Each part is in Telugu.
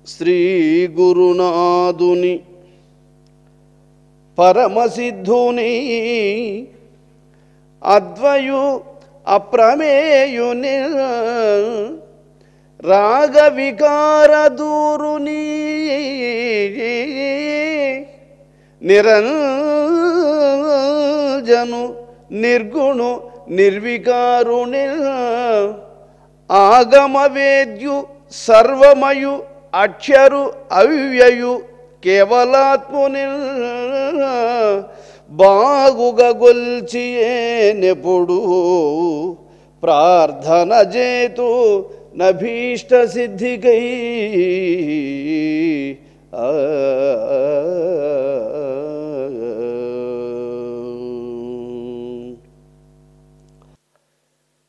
శ్రీ గురునాథుని పరమసిద్ధుని అద్వయు అప్రమేయుని రాగ వికార దూరుని నిరంజను నిర్గుణు నిర్వికారుని ఆగమ వేద్యు సర్వమయు అక్షరు అవ్యయు కేవలాత్ముని బాగుగా గొల్చియేనెప్పుడు ప్రార్థన చేతు నభీష్ట సిద్ధికై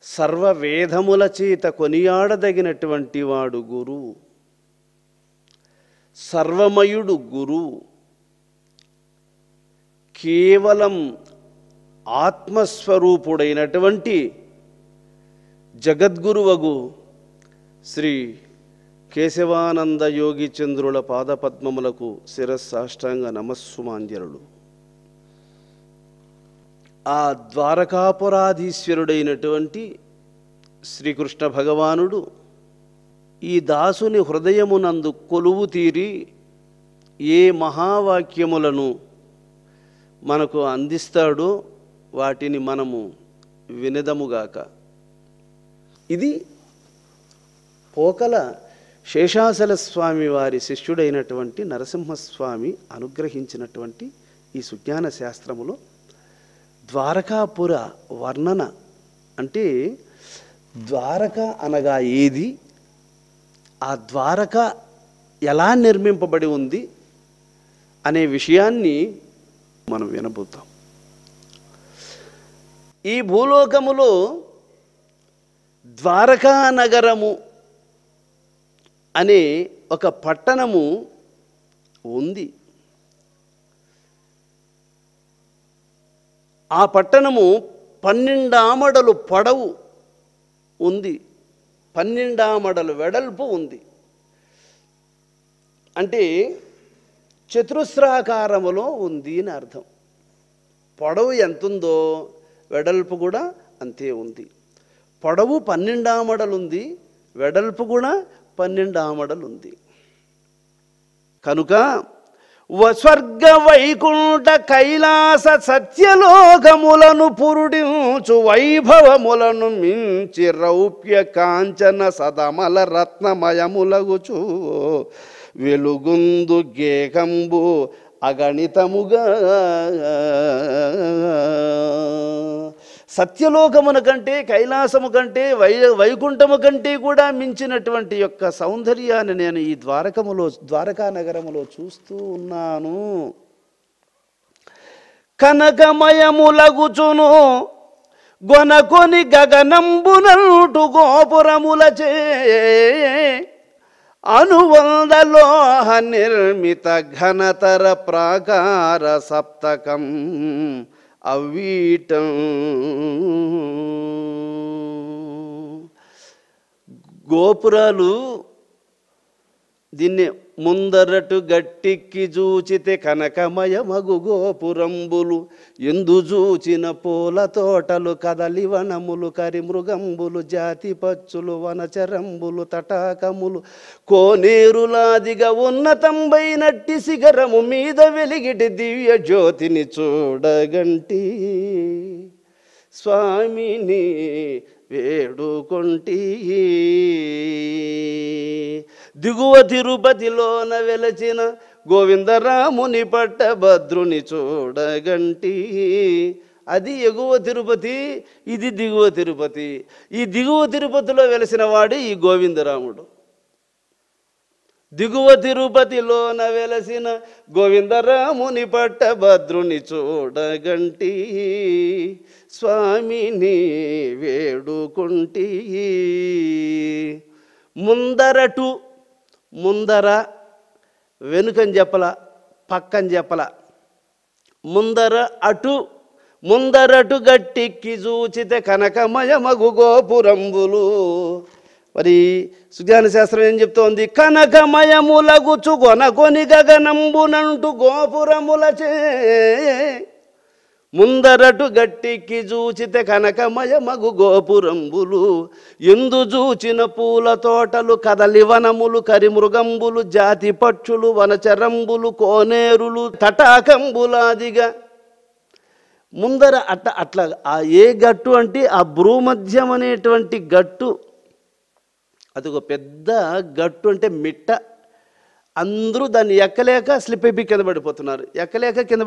సర్వవేదముల చేత కొనియాడదగినటువంటి వాడు గురువు, సర్వమయుడు గురువు. కేవలం ఆత్మస్వరూపుడైనటువంటి జగద్గురువగు శ్రీ కేశవానంద యోగి చంద్రుల పాదపద్మములకు శిరస్సాష్టాంగ నమస్సుమాంజలుడు. ఆ ద్వారకాపురాధీశ్వరుడైనటువంటి శ్రీకృష్ణ భగవానుడు ఈ దాసుని హృదయమునందు కొలువు తీరి ఏ మహావాక్యములను మనకు అందిస్తాడో వాటిని మనము వినదముగాక. ఇది పోకల శేషాచల స్వామి వారి శిష్యుడైనటువంటి నరసింహస్వామి అనుగ్రహించినటువంటి ఈ సుజ్ఞాన శాస్త్రములో ద్వారకాపుర వర్ణన అంటే ద్వారక అనగా ఏది, ఆ ద్వారక ఎలా నిర్మింపబడి ఉంది అనే విషయాన్ని మనం వినబోతాం. ఈ భూలోకములో ద్వారకా నగరము అనే ఒక పట్టణము ఉంది. ఆ పట్టణము 12 ఆమడలు పొడవు ఉంది, 12 ఆమడలు వెడల్పు ఉంది. అంటే చతురస్రాకారములో ఉంది అని అర్థం. పొడవు ఎంతుందో వెడల్పు కూడా అంతే ఉంది. పొడవు 12 ఆమడలు ఉంది, వెడల్పు కూడా 12 ఆమడలు ఉంది. కనుక స్వర్గ వైకుంఠ కైలాస సత్యలోకములను పురుడించు వైభవములను మించి రౌప్య కాంచన సదమల రత్నమయములగుచు వెలుగుందు గేకంబు అగణితముగా సత్యలోకమున కంటే కైలాసము కంటే వైకుంఠము కంటే కూడా మించినటువంటి యొక్క సౌందర్యాన్ని నేను ఈ ద్వారకా నగరములో చూస్తూ ఉన్నాను. కనకమయములగుచును గొనకొని గగనంబునంటు గోపురములచే అనువందలోహ నిర్మిత ఘనతర ప్రాకార సప్తకం అవ్వీటం గోపురాలు దీన్ని ముందరటు గట్టిక్కి జూచితే కనకమయమగు గోపురంబులు ఎందు జూచిన పూల తోటలు కదలి వనములు కరిమృగంబులు జాతి పచ్చులు వనచరంబులు తటాకములు కోనేరులాదిగా ఉన్నతంబైనట్టి శిఖరము మీద వెలిగిటి దివ్య జ్యోతిని చూడగంటి స్వామిని వేడుకొంటి దిగువ తిరుపతిలోన వెలచిన గోవిందరాముని పట్టభద్రుని చూడగంటి. అది ఎగువ తిరుపతి, ఇది దిగువ తిరుపతి. ఈ దిగువ తిరుపతిలో వెలసిన వాడే ఈ గోవిందరాముడు. దిగువ తిరుపతిలోన వెలసిన గోవిందరాముని పట్టభద్రుని చూడగంటి స్వామిని వేడుకొంటి. ముందరటు ముందర వెనుకని చెప్పల, పక్కని చెప్పల, ముందర అటు ముందరటు గట్టిక్కి చూచితే కనకమయమగు గోపురంబులు మరి సుజ్ఞాన శాస్త్రం ఏం చెప్తోంది? కనకమయములగుచు కొనకొని గగనంబునంటు గోపురములచే ముందరటు గట్టికి చూచితే కనకమయ మగు గోపురంబులు ఎందు చూచిన పూల తోటలు కదలివనములు కరిమృగంబులు జాతి పక్షులు వనచరంబులు కోనేరులు తటాకంబులాదిగా ముందర అట్లా ఆ ఏ గట్టు అంటే ఆ భూమధ్యం అనేటువంటి గట్టు, అది ఒక పెద్ద గట్టు అంటే మిట్ట. అందరూ దాన్ని ఎక్కలేక స్లిప్ అయిపోయి కింద పడిపోతున్నారు, ఎక్కలేక కింద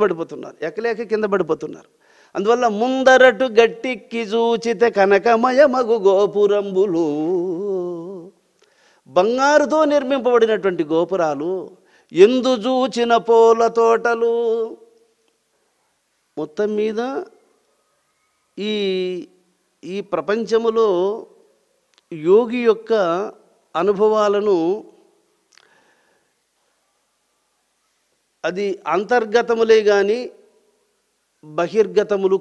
పడిపోతున్నారు. అందువల్ల ముందరటు గట్టికి చూచితే కనకమయ మగు గోపురంబులు, బంగారుతో నిర్మింపబడినటువంటి గోపురాలు, ఎందు చూచిన పూల తోటలు. మొత్తం మీద ఈ ప్రపంచములో యోగి యొక్క అనుభవాలను అది అంతర్గతములే కానీ బహిర్గతములు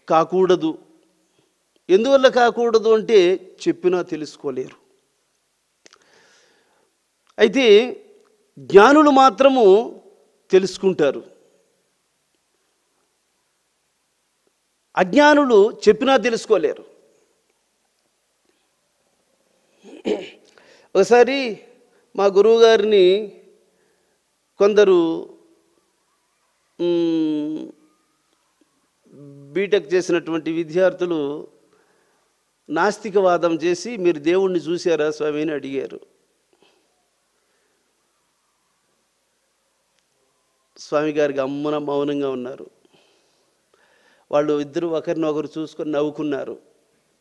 కాకూడదు. ఎందువల్ల కాకూడదు అంటే చెప్పినా తెలుసుకోలేరు. అయితే జ్ఞానులు మాత్రము తెలుసుకుంటారు, అజ్ఞానులు చెప్పినా తెలుసుకోలేరు. ఒకసారి మా గురువు గారిని కొందరు బీటెక్ చేసినటువంటి విద్యార్థులు నాస్తికవాదం చేసి, మీరు దేవుణ్ణి చూశారా స్వామి అని అడిగారు. స్వామి గారికి అమ్మున మౌనంగా ఉన్నారు. వాళ్ళు ఇద్దరు ఒకరినొకరు చూసుకొని నవ్వుకున్నారు.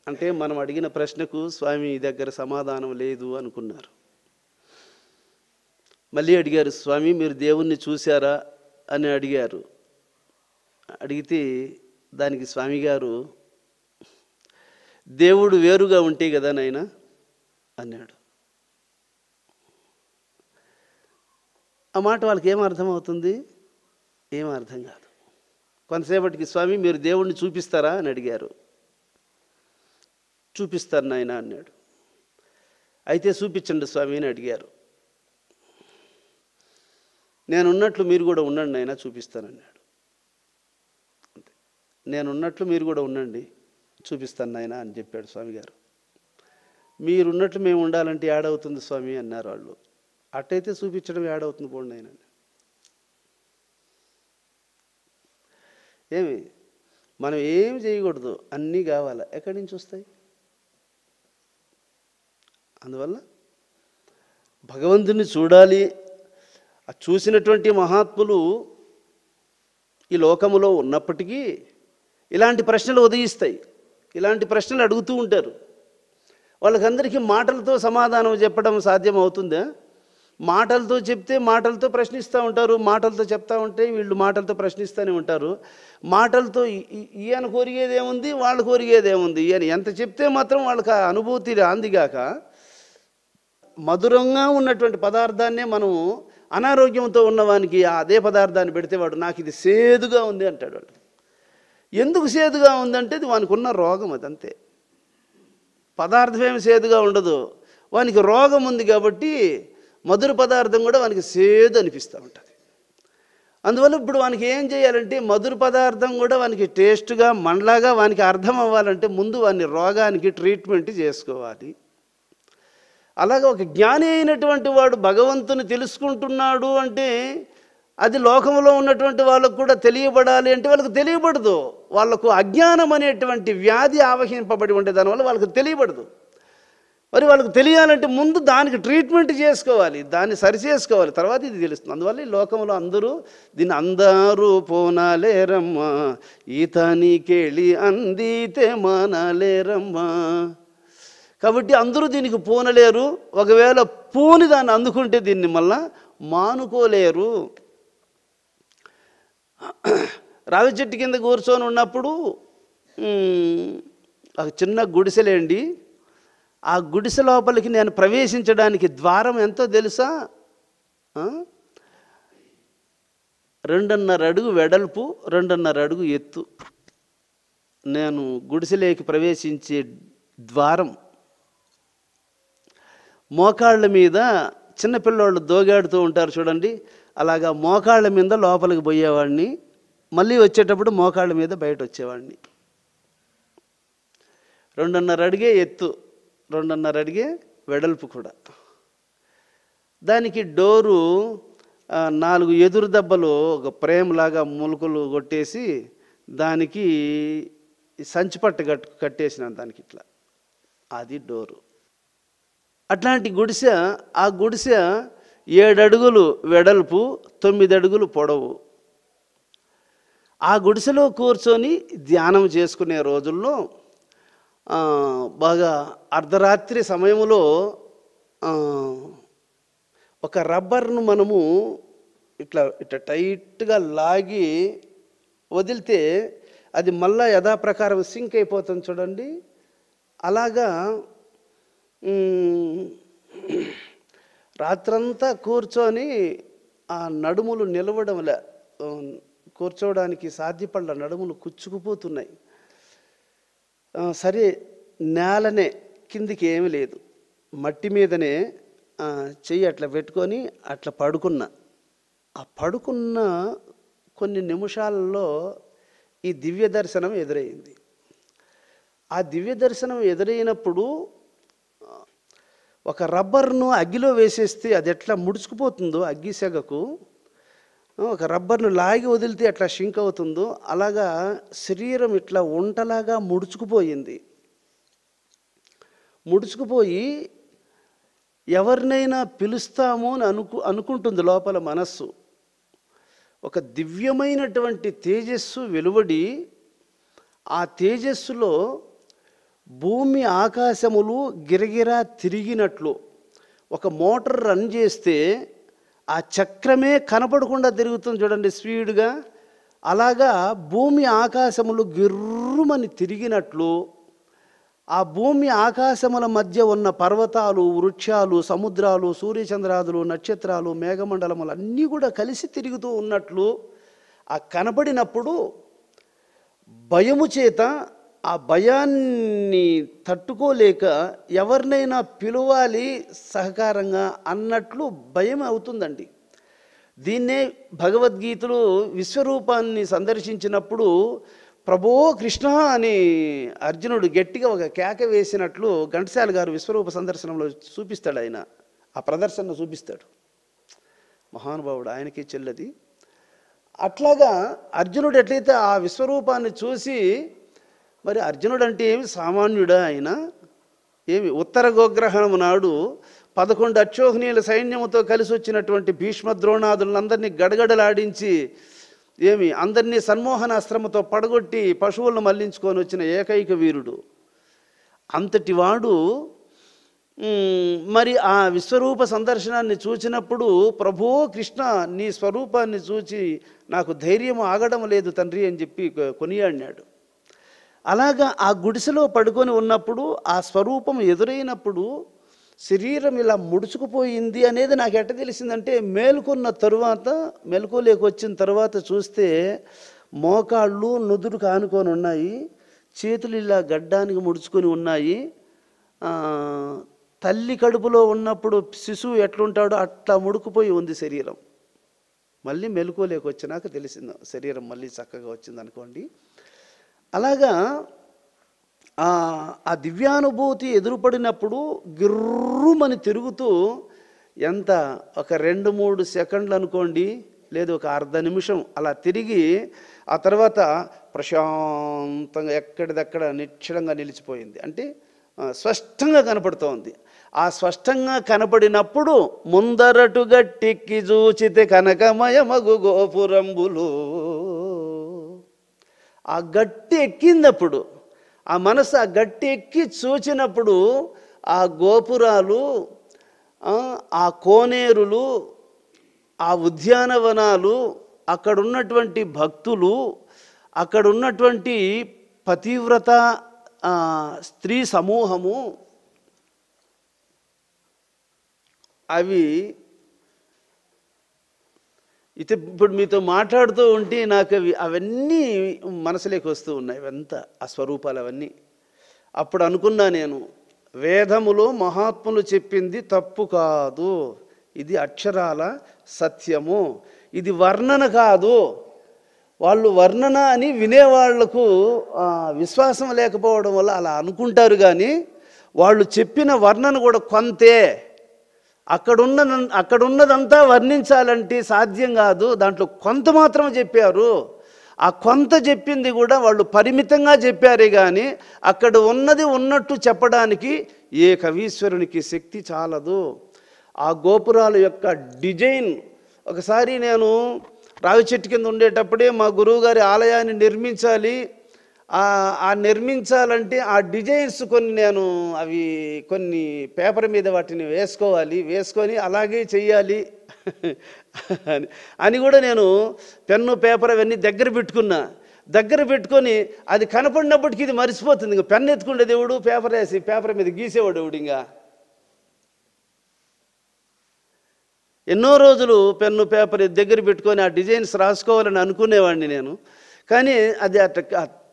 అంటే మనం అడిగిన ప్రశ్నకు స్వామి దగ్గర సమాధానం లేదు అనుకున్నారు. మళ్ళీ అడిగారు, స్వామి మీరు దేవుణ్ణి చూశారా అని అడిగారు. అడిగితే దానికి స్వామి గారు, దేవుడు వేరుగా ఉంటే కదా నాయనా అన్నాడు. ఆ మాట వాళ్ళకి ఏం అర్థమవుతుంది? ఏం అర్థం కాదు. కొంతసేపటికి స్వామి మీరు దేవుణ్ణి చూపిస్తారా అని అడిగారు. చూపిస్తాను నాయన అన్నాడు. అయితే చూపించండి స్వామి అని అడిగారు. నేనున్నట్లు మీరు కూడా ఉండండి నాయన చూపిస్తానన్నాడు. నేనున్నట్లు మీరు కూడా ఉండండి చూపిస్తాను నాయన అని చెప్పాడు స్వామి గారు. మీరున్నట్లు మేము ఉండాలంటే ఏడవుతుంది స్వామి అన్నారు వాళ్ళు. అట్టయితే చూపించడం ఏడవుతుంది పోండి ఆయన. ఏమి మనం ఏం చేయకూడదు, అన్నీ కావాలా, ఎక్కడి నుంచి వస్తాయి? అందువల్ల భగవంతుని చూడాలి. ఆ చూసినటువంటి మహాత్ములు ఈ లోకములో ఉన్నప్పటికీ ఇలాంటి ప్రశ్నలు ఉదయిస్తాయి, ఇలాంటి ప్రశ్నలు అడుగుతూ ఉంటారు. వాళ్ళకందరికీ మాటలతో సమాధానం చెప్పడం సాధ్యం అవుతుందా? మాటలతో చెప్తే మాటలతో ప్రశ్నిస్తూ ఉంటారు, మాటలతో చెప్తా ఉంటే వీళ్ళు మాటలతో ప్రశ్నిస్తూనే ఉంటారు. మాటలతో ఈయన కోరిగేదేముంది, వాళ్ళు కోరిగేదేముంది, ఈయన ఎంత చెప్తే మాత్రం వాళ్ళకి ఆ అనుభూతి రాందిగాక మధురంగా ఉన్నటువంటి పదార్థాన్నే మనం అనారోగ్యంతో ఉన్నవానికి అదే పదార్థాన్ని పెడితే వాడు నాకు ఇది సేదుగా ఉంది అంటాడు. వాడు ఎందుకు సేదుగా ఉందంటే అది వానికి ఉన్న రోగం, అదంతే. పదార్థం ఏమి సేదుగా ఉండదు, వానికి రోగం ఉంది కాబట్టి మధుర పదార్థం కూడా వానికి సేదు అనిపిస్తూ ఉంటుంది. అందువల్ల ఇప్పుడు వానికి ఏం చేయాలంటే మధుర పదార్థం కూడా వానికి టేస్ట్గా మనలాగా వానికి అర్థం అవ్వాలంటే ముందు వాని రోగానికి ట్రీట్మెంట్ చేసుకోవాలి. అలాగే ఒక జ్ఞాని అయినటువంటి వాడు భగవంతుని తెలుసుకుంటున్నాడు అంటే అది లోకంలో ఉన్నటువంటి వాళ్ళకు కూడా తెలియబడాలి అంటే వాళ్ళకు తెలియబడదు. వాళ్ళకు అజ్ఞానం అనేటువంటి వ్యాధి ఆవహింపబడి ఉండే దానివల్ల వాళ్ళకు తెలియబడదు. మరి వాళ్ళకు తెలియాలంటే ముందు దానికి ట్రీట్మెంట్ చేసుకోవాలి, దాన్ని సరిచేసుకోవాలి, తర్వాత ఇది తెలుస్తుంది. అందువల్ల ఈ లోకంలో అందరూ దీన్ని అందరూ పోనాలేరమ్మా ఈతనికెళ్ళి అందితే మానాలేరమ్మా. కాబట్టి అందరూ దీనికి పూనలేరు. ఒకవేళ పూని దాన్ని అందుకుంటే దీన్ని మళ్ళా మానుకోలేరు. రావి చెట్టు కింద కూర్చొని ఉన్నప్పుడు ఒక చిన్న గుడిసెలేండి, ఆ గుడిసె లోపలికి నేను ప్రవేశించడానికి ద్వారం ఎంతో తెలుసా? 2.5 అడుగు వెడల్పు, 2.5 అడుగు ఎత్తు. నేను గుడిసెలోకి ప్రవేశించే ద్వారం. మోకాళ్ళ మీద చిన్నపిల్లోళ్ళు దోగాడుతూ ఉంటారు చూడండి, అలాగా మోకాళ్ళ మీద లోపలికి పోయేవాడిని, మళ్ళీ వచ్చేటప్పుడు మోకాళ్ళ మీద బయట వచ్చేవాడిని. 2.5 అడిగే ఎత్తు, 2.5 అడిగే వెడల్పు కూడా. దానికి డోరు 4 ఎదురు దెబ్బలు ఒక ప్రేమలాగా ములుకులు కొట్టేసి దానికి సంచిపట్టు కట్టేసినాను దానికి ఇట్లా. అది డోరు. అట్లాంటి గుడిసె. ఆ గుడిసె 7 అడుగులు వెడల్పు, 9 అడుగులు పొడవు. ఆ గుడిసెలో కూర్చొని ధ్యానం చేసుకునే రోజుల్లో బాగా అర్ధరాత్రి సమయంలో ఒక రబ్బర్ను మనము ఇట్లా టైట్గా లాగి వదిలితే అది మళ్ళా యథాప్రకారం సింక్ అయిపోతుంది చూడండి. అలాగా రాత్రంతా కూర్చొని ఆ నడుములు నిలవడంలే, కూర్చోవడానికి సాధ్యపడ్డ నడుములు కుచ్చుకుపోతున్నాయి. సరే, నేలనే, కిందికి ఏమీ లేదు, మట్టి మీదనే చెయ్యి అట్లా పెట్టుకొని అట్లా పడుకున్నా. ఆ పడుకున్న కొన్ని నిమిషాలలో ఈ దివ్య దర్శనం ఎదురైంది. ఆ దివ్య దర్శనం ఎదురైనప్పుడు ఒక రబ్బర్ను అగ్గిలో వేసేస్తే అది ఎట్లా ముడుచుకుపోతుందో అగ్గి సెగకు, ఒక రబ్బర్ను లాగి వదిలితే ఎట్లా షింక్ అవుతుందో అలాగా శరీరం ఇట్లా ఉంటలాగా ముడుచుకుపోయింది. ముడుచుకుపోయి ఎవరినైనా పిలుస్తామో అని అనుకుంటుంది లోపల మనస్సు. ఒక దివ్యమైనటువంటి తేజస్సు వెలువడి ఆ తేజస్సులో భూమి ఆకాశములు గిరగిరా తిరిగినట్లు, ఒక మోటార్ రన్ చేస్తే ఆ చక్రమే కనపడకుండా తిరుగుతుంది చూడండి స్పీడ్గా, అలాగా భూమి ఆకాశములు గిర్రుమని తిరిగినట్లు ఆ భూమి ఆకాశముల మధ్య ఉన్న పర్వతాలు, వృక్షాలు, సముద్రాలు, సూర్యచంద్రాదులు, నక్షత్రాలు, మేఘమండలములు అన్నీ కూడా కలిసి తిరుగుతూ ఉన్నట్లు ఆ కనబడినప్పుడు భయము చేత ఆ భయాన్ని తట్టుకోలేక ఎవరినైనా పిలవాలి సహకారంగా అన్నట్లు భయం అవుతుందండి. దీన్నే భగవద్గీతలో విశ్వరూపాన్ని సందర్శించినప్పుడు ప్రభో కృష్ణ అని అర్జునుడు గట్టిగా ఒక కేక వేసినట్లు ఘంటసాల గారు విశ్వరూప సందర్శనంలో చూపిస్తాడు. ఆయన ఆ ప్రదర్శన చూపిస్తాడు, మహానుభావుడు, ఆయనకి చెల్లది. అట్లాగా అర్జునుడు ఎట్లయితే ఆ విశ్వరూపాన్ని చూసి, మరి అర్జునుడు అంటే ఏమి సామాన్యుడా, ఆయన ఏమి ఉత్తర గోగ్రహణం నాడు 11 అక్షోహిణీల సైన్యముతో కలిసి వచ్చినటువంటి భీష్మ ద్రోణాదులందరినీ గడగడలాడించి ఏమి అందరినీ సన్మోహనాస్త్రముతో పడగొట్టి పశువులను మళ్లించుకొని వచ్చిన ఏకైక వీరుడు. అంతటి వాడు మరి ఆ విశ్వరూప సందర్శనాన్ని చూచినప్పుడు ప్రభో కృష్ణ నీ స్వరూపాన్ని చూచి నాకు ధైర్యం ఆగడం లేదు తండ్రి అని చెప్పి కొనియాడినాడు. అలాగా ఆ గుడిసెలో పడుకొని ఉన్నప్పుడు ఆ స్వరూపం ఎదురైనప్పుడు శరీరం ఇలా ముడుచుకుపోయింది అనేది నాకు ఎట్ట తెలిసిందంటే, మేలుకున్న తరువాత, మెలకువలోకి వచ్చిన తర్వాత చూస్తే మోకాళ్ళు నుదురు కానుకొని ఉన్నాయి, చేతులు ఇలా గడ్డానికి ముడుచుకొని ఉన్నాయి. తల్లి కడుపులో ఉన్నప్పుడు శిశువు ఎట్లుంటాడో అట్లా ముడుకుపోయి ఉంది శరీరం. మళ్ళీ మెలకువలోకి వచ్చినాక తెలిసింది శరీరం మళ్ళీ చక్కగా వచ్చింది అనుకోండి. అలాగా ఆ దివ్యానుభూతి ఎదురుపడినప్పుడు గిర్రుమని తిరుగుతూ ఎంత ఒక 2-3 సెకండ్లు అనుకోండి, లేదు ఒక అర్ధ నిమిషం అలా తిరిగి ఆ తర్వాత ప్రశాంతంగా ఎక్కడిదక్కడ నిశ్చలంగా నిలిచిపోయింది. అంటే స్పష్టంగా కనపడుతోంది. ఆ స్పష్టంగా కనపడినప్పుడు ముందరటు గట్టెక్కి చూచితే కనకమయమగు గోపురంబులు, ఆ గట్టి ఎక్కిందప్పుడు, ఆ మనసు ఆ గట్టి ఎక్కి చూచినప్పుడు ఆ గోపురాలు, ఆ కోనేరులు, ఆ ఉద్యానవనాలు, అక్కడున్నటువంటి భక్తులు, అక్కడున్నటువంటి పతివ్రత స్త్రీ సమూహము, అవి ఇప్పుడు మీతో మాట్లాడుతూ ఉంటే నాకు అవన్నీ మనసులోకి వస్తూ ఉన్నాయి. అవంతా ఆ స్వరూపాలు అవన్నీ. అప్పుడు అనుకున్నా నేను, వేదములో మహాత్ములు చెప్పింది తప్పు కాదు, ఇది అక్షరాల సత్యము, ఇది వర్ణన కాదు. వాళ్ళు వర్ణన అని వినేవాళ్లకు విశ్వాసం లేకపోవడం వల్ల అలా అనుకుంటారు. కానీ వాళ్ళు చెప్పిన వర్ణన కూడా కొంతే, అక్కడున్నదంతా వర్ణించాలంటే సాధ్యం కాదు, దాంట్లో కొంత మాత్రం చెప్పారు. ఆ కొంత చెప్పింది కూడా వాళ్ళు పరిమితంగా చెప్పారే కానీ అక్కడ ఉన్నది ఉన్నట్టు చెప్పడానికి ఏ కవీశ్వరునికి శక్తి చాలదు. ఆ గోపురాల యొక్క డిజైన్, ఒకసారి నేను రావి చెట్టు కింద ఉండేటప్పుడే మా గురువుగారి ఆలయాన్ని నిర్మించాలంటే ఆ డిజైన్స్ నేను కొన్ని పేపర్ మీద వాటిని వేసుకొని అలాగే చెయ్యాలి అని కూడా నేను పెన్ను పేపర్ అవన్నీ దగ్గర పెట్టుకొని అది కనపడినప్పటికీ ఇది మర్చిపోతుంది. ఇంకా పెన్ను ఎత్తుకుంటే దేవుడు పేపర్ మీద గీసేవాడు దేవుడు. ఇంకా ఎన్నో రోజులు పెన్ను పేపర్ దగ్గర పెట్టుకొని ఆ డిజైన్స్ రాసుకోవాలని అనుకునేవాడిని నేను. కానీ అది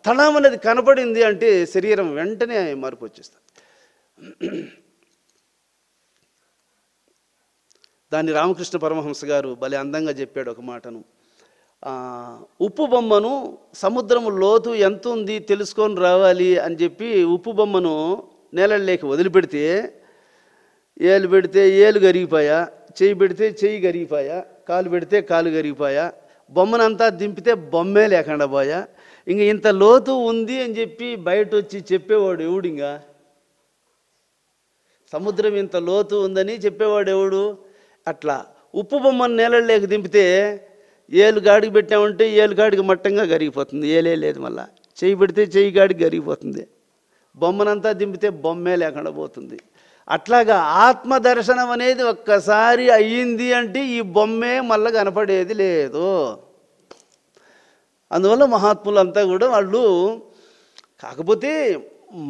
తళం అనేది కనపడింది అంటే శరీరం వెంటనే మార్పు వచ్చేస్తుంది. దాన్ని రామకృష్ణ పరమహంస గారు భలే అందంగా చెప్పాడు ఒక మాటను. ఉప్పు బొమ్మను సముద్రము లోతు ఎంత ఉంది తెలుసుకొని రావాలి అని చెప్పి ఉప్పు బొమ్మను నేలలోకి వదిలిపెడితే ఏలు పెడితే ఏలు గరిగిపోయా, చెయ్యి పెడితే చెయ్యి గరిగిపోయా, కాలు పెడితే కాలు గరిగిపోయా, బొమ్మనంతా దింపితే బొమ్మే లేకుండా పోయా. ఇంక ఇంత లోతు ఉంది అని చెప్పి బయట వచ్చి చెప్పేవాడు ఎవడు? ఇంకా సముద్రం ఇంత లోతు ఉందని చెప్పేవాడు ఎవడు? అట్లా ఉప్పు బొమ్మను నేలలోకి దింపితే ఏలు గాడికి పెట్టామంటే ఏలు గాడికి మట్టంగా గరిగిపోతుంది, ఏలే లేదు. మళ్ళా చెయ్యి పెడితే చెయ్యి గాడికి గరిగిపోతుంది, బొమ్మనంతా దింపితే బొమ్మే లేకుండా పోతుంది. అట్లాగా ఆత్మదర్శనం అనేది ఒక్కసారి అయ్యింది అంటే ఈ బొమ్మే మళ్ళీ కనపడేది లేదు. అందువల్ల మహాత్ములంతా కూడా వాళ్ళు, కాకపోతే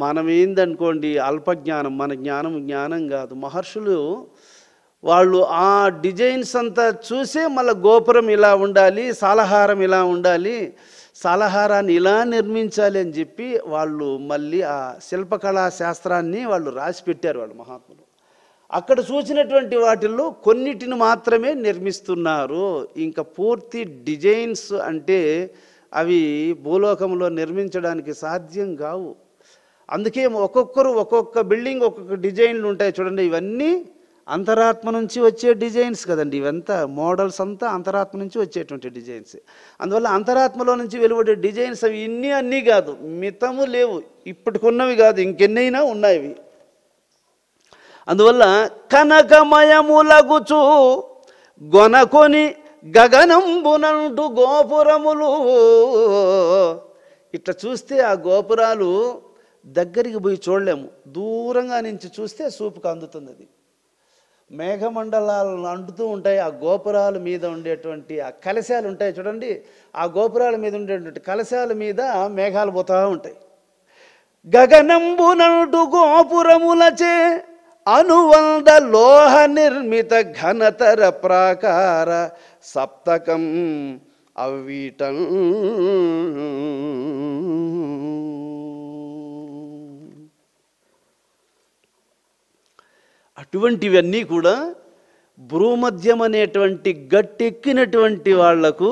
మనం ఏందనుకోండి అల్పజ్ఞానం, మన జ్ఞానం కాదు. మహర్షులు వాళ్ళు ఆ డిజైన్స్ అంతా చూసే మళ్ళీ గోపురం ఇలా ఉండాలి, సాలహారం ఇలా ఉండాలి, సాలహారాన్ని ఇలా నిర్మించాలి అని చెప్పి వాళ్ళు మళ్ళీ ఆ శిల్పకళా శాస్త్రాన్ని వాళ్ళు రాసి పెట్టారు వాళ్ళు మహాత్ములు. అక్కడ చూసినటువంటి వాటిల్లో కొన్నిటిని మాత్రమే నిర్మిస్తున్నారు. ఇంకా పూర్తి డిజైన్స్ అంటే అవి భూలోకంలో నిర్మించడానికి సాధ్యం కావు. అందుకే ఒక్కొక్కరు ఒక్కొక్క బిల్డింగ్ ఒక్కొక్క డిజైన్లు ఉంటాయి చూడండి. ఇవన్నీ అంతరాత్మ నుంచి వచ్చే డిజైన్స్ కదండి. ఇవంతా మోడల్స్ అంతా అంతరాత్మ నుంచి వచ్చేటువంటి డిజైన్స్. అందువల్ల అంతరాత్మలో నుంచి వెలువడే డిజైన్స్ అవి అన్నీ కాదు, మితము లేవు, ఇప్పటికున్నవి కాదు, ఇంకెన్నైనా ఉన్నాయి. అందువల్ల కనకమయములగుచు గొనకొని గగనంబునంటు గోపురములు, ఇట్లా చూస్తే ఆ గోపురాలు దగ్గరికి పోయి చూడలేము, దూరంగా నుంచి చూస్తే చూపుకు అందుతుంది. అది మేఘమండలాలను అంటుతూ ఉంటాయి. ఆ గోపురాల మీద ఉండేటువంటి ఆ కలశాలు ఉంటాయి చూడండి, ఆ గోపురాల మీద ఉండేటువంటి కలశాల మీద మేఘాలు పోతూ ఉంటాయి. గగనంబునంటు గోపురములచే అనువంద లోహ నిర్మిత ఘనతర ప్రాకార సప్తకం అవ్వీటం. అటువంటివన్నీ కూడా భ్రూమధ్యం అనేటువంటి గట్టెక్కినటువంటి వాళ్లకు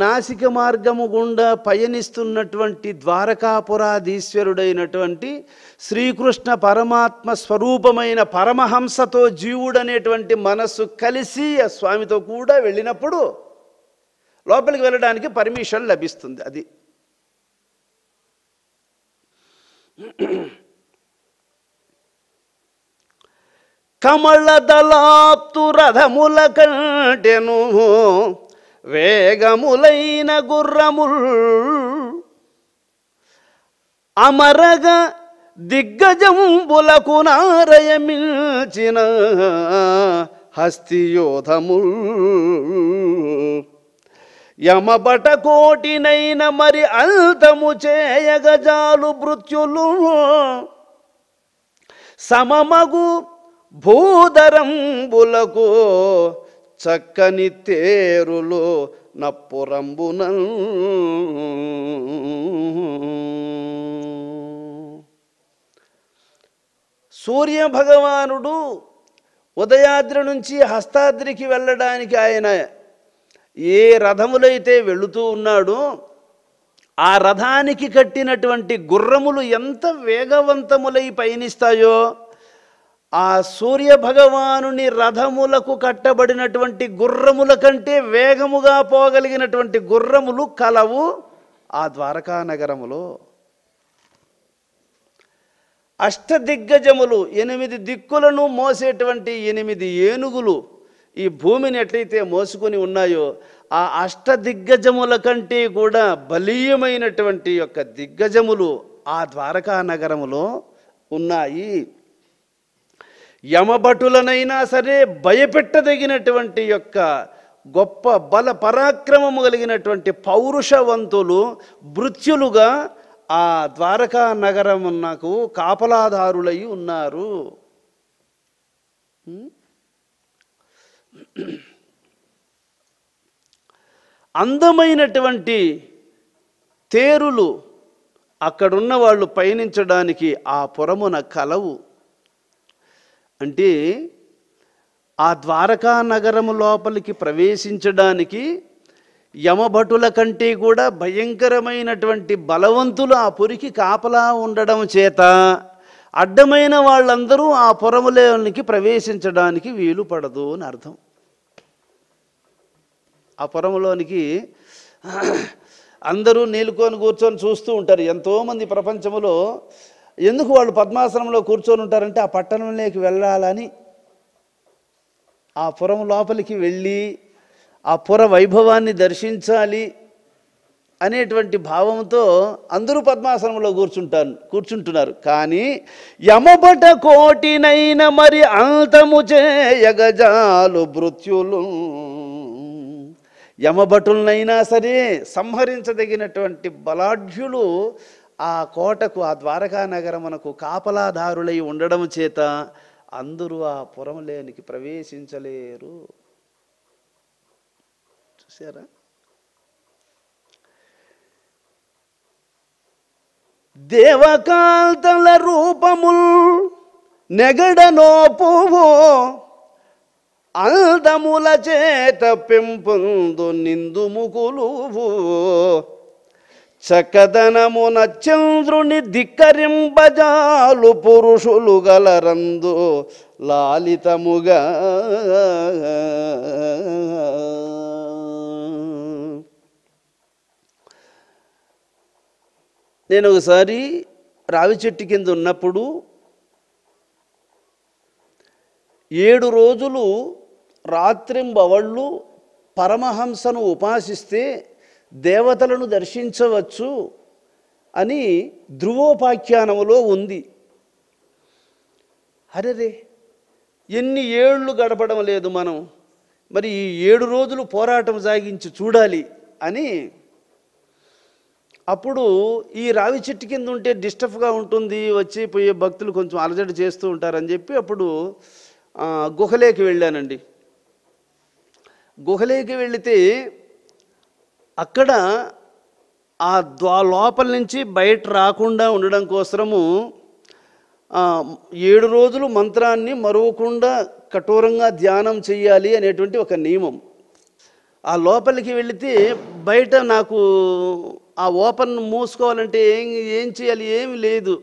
నాసిక మార్గము గుండా పయనిస్తున్నటువంటి ద్వారకాపురాధీశ్వరుడైనటువంటి శ్రీకృష్ణ పరమాత్మ స్వరూపమైన పరమహంసతో జీవుడనేటువంటి మనస్సు కలిసి ఆ స్వామితో కూడా వెళ్ళినప్పుడు లోపలికి వెళ్ళడానికి పర్మిషన్ లభిస్తుంది. అది కమళదలాప్తు రథముల కంటెను వేగములైన గుర్రముల్ అమరగ దిగ్గజంబులకు నారయమిల్చిన హస్తియోధముల్ యమబట కోటినైన మరి అంతము చేయగజాలు మృత్యులు సమమగు భూధరంబులకు చక్కని తేరులు నప్పురంబున సూర్యభగవానుడు ఉదయాద్రి నుంచి హస్తాద్రికి వెళ్ళడానికి ఆయన ఏ రథములైతే వెళుతూ ఉన్నాడో ఆ రథానికి కట్టినటువంటి గుర్రములు ఎంత వేగవంతములై పయనిస్తాయో ఆ సూర్యభగవానుని రథములకు కట్టబడినటువంటి గుర్రముల కంటే వేగముగా పోగలిగినటువంటి గుర్రములు కలవు ఆ ద్వారకా నగరములో. అష్టదిగ్గజములు 8 దిక్కులను మోసేటువంటి 8 ఏనుగులు ఈ భూమిని ఎట్లయితే మోసుకొని ఉన్నాయో ఆ అష్టదిగ్గజముల కంటే కూడా బలీయమైనటువంటి యొక్క దిగ్గజములు ఆ ద్వారకా నగరములో ఉన్నాయి. యమభటులనైనా సరే భయపెట్టదగినటువంటి యొక్క గొప్ప బల పరాక్రమము కలిగినటువంటి పౌరుషవంతులు భృత్యులుగా ఆ ద్వారకా నగరమునకు కాపలాదారులై ఉన్నారు. అందమైనటువంటి తేరులు అక్కడున్న వాళ్ళు పయనించడానికి ఆ పురమున కలవు. అంటే ఆ ద్వారకా నగరము లోపలికి ప్రవేశించడానికి యమభటుల కంటే కూడా భయంకరమైనటువంటి బలవంతులు ఆ పురికి కాపలా ఉండడం చేత అడ్డమైన వాళ్ళందరూ ఆ పురములోనికి ప్రవేశించడానికి వీలు పడదు అని అర్థం. ఆ పురములోనికి అందరూ నీలుకొని కూర్చొని చూస్తూ ఉంటారు. ఎంతోమంది ప్రపంచంలో ఎందుకు వాళ్ళు పద్మాసనంలో కూర్చొని ఉంటారంటే ఆ పట్టణంలోకి వెళ్ళాలని, ఆ పురం లోపలికి వెళ్ళి ఆ పుర వైభవాన్ని దర్శించాలి అనేటువంటి భావంతో అందరూ పద్మాసనంలో కూర్చుంటున్నారు. కానీ యమభట కోటినైన మరి అంతము చేయగజాలు భృత్యులు, యమభటులనైనా సరే సంహరించదగినటువంటి బలాఢ్యులు ఆ కోటకు ఆ ద్వారకా నగరమునకు కాపలాదారులై ఉండడం చేత అందరూ ఆ పురంలోనికి ప్రవేశించలేరు. చూసారా? దేవకాంతల రూపముల్ నెగడనోపువో అందముల చేత పెంపొందు నిందు ముకులు చకదనమున చంద్రుని ధిక్కరింపజాలు పురుషులు గలరందు లాలితముగా. నేను ఒకసారి రావి చెట్టు కింద ఉన్నప్పుడు 7 రోజులు రాత్రింబవళ్ళు పరమహంసను ఉపాసిస్తే దేవతలను దర్శించవచ్చు అని ధ్రువోపాఖ్యానములో ఉంది. అరెరే, ఎన్ని ఏళ్ళు గడపడం లేదు మనం, మరి ఈ 7 రోజులు పోరాటం సాగించి చూడాలి అని. అప్పుడు ఈ రావి చెట్టు కింద ఉంటే డిస్టర్బ్గా ఉంటుంది, వచ్చి పోయే భక్తులు కొంచెం అలజడి చేస్తూ ఉంటారని చెప్పి అప్పుడు గుహలోకి వెళ్ళానండి. గుహలోకి వెళితే అక్కడ ఆ లోపల నుంచి బయట రాకుండా ఉండడం కోసము 7 రోజులు మంత్రాన్ని మరువకుండా కఠోరంగా ధ్యానం చేయాలి అనేటువంటి ఒక నియమం. ఆ లోపలికి వెళితే బయట నాకు ఆ ఓపెన్ మూసుకోవాలంటే ఏం చేయాలి, ఏమి లేదు.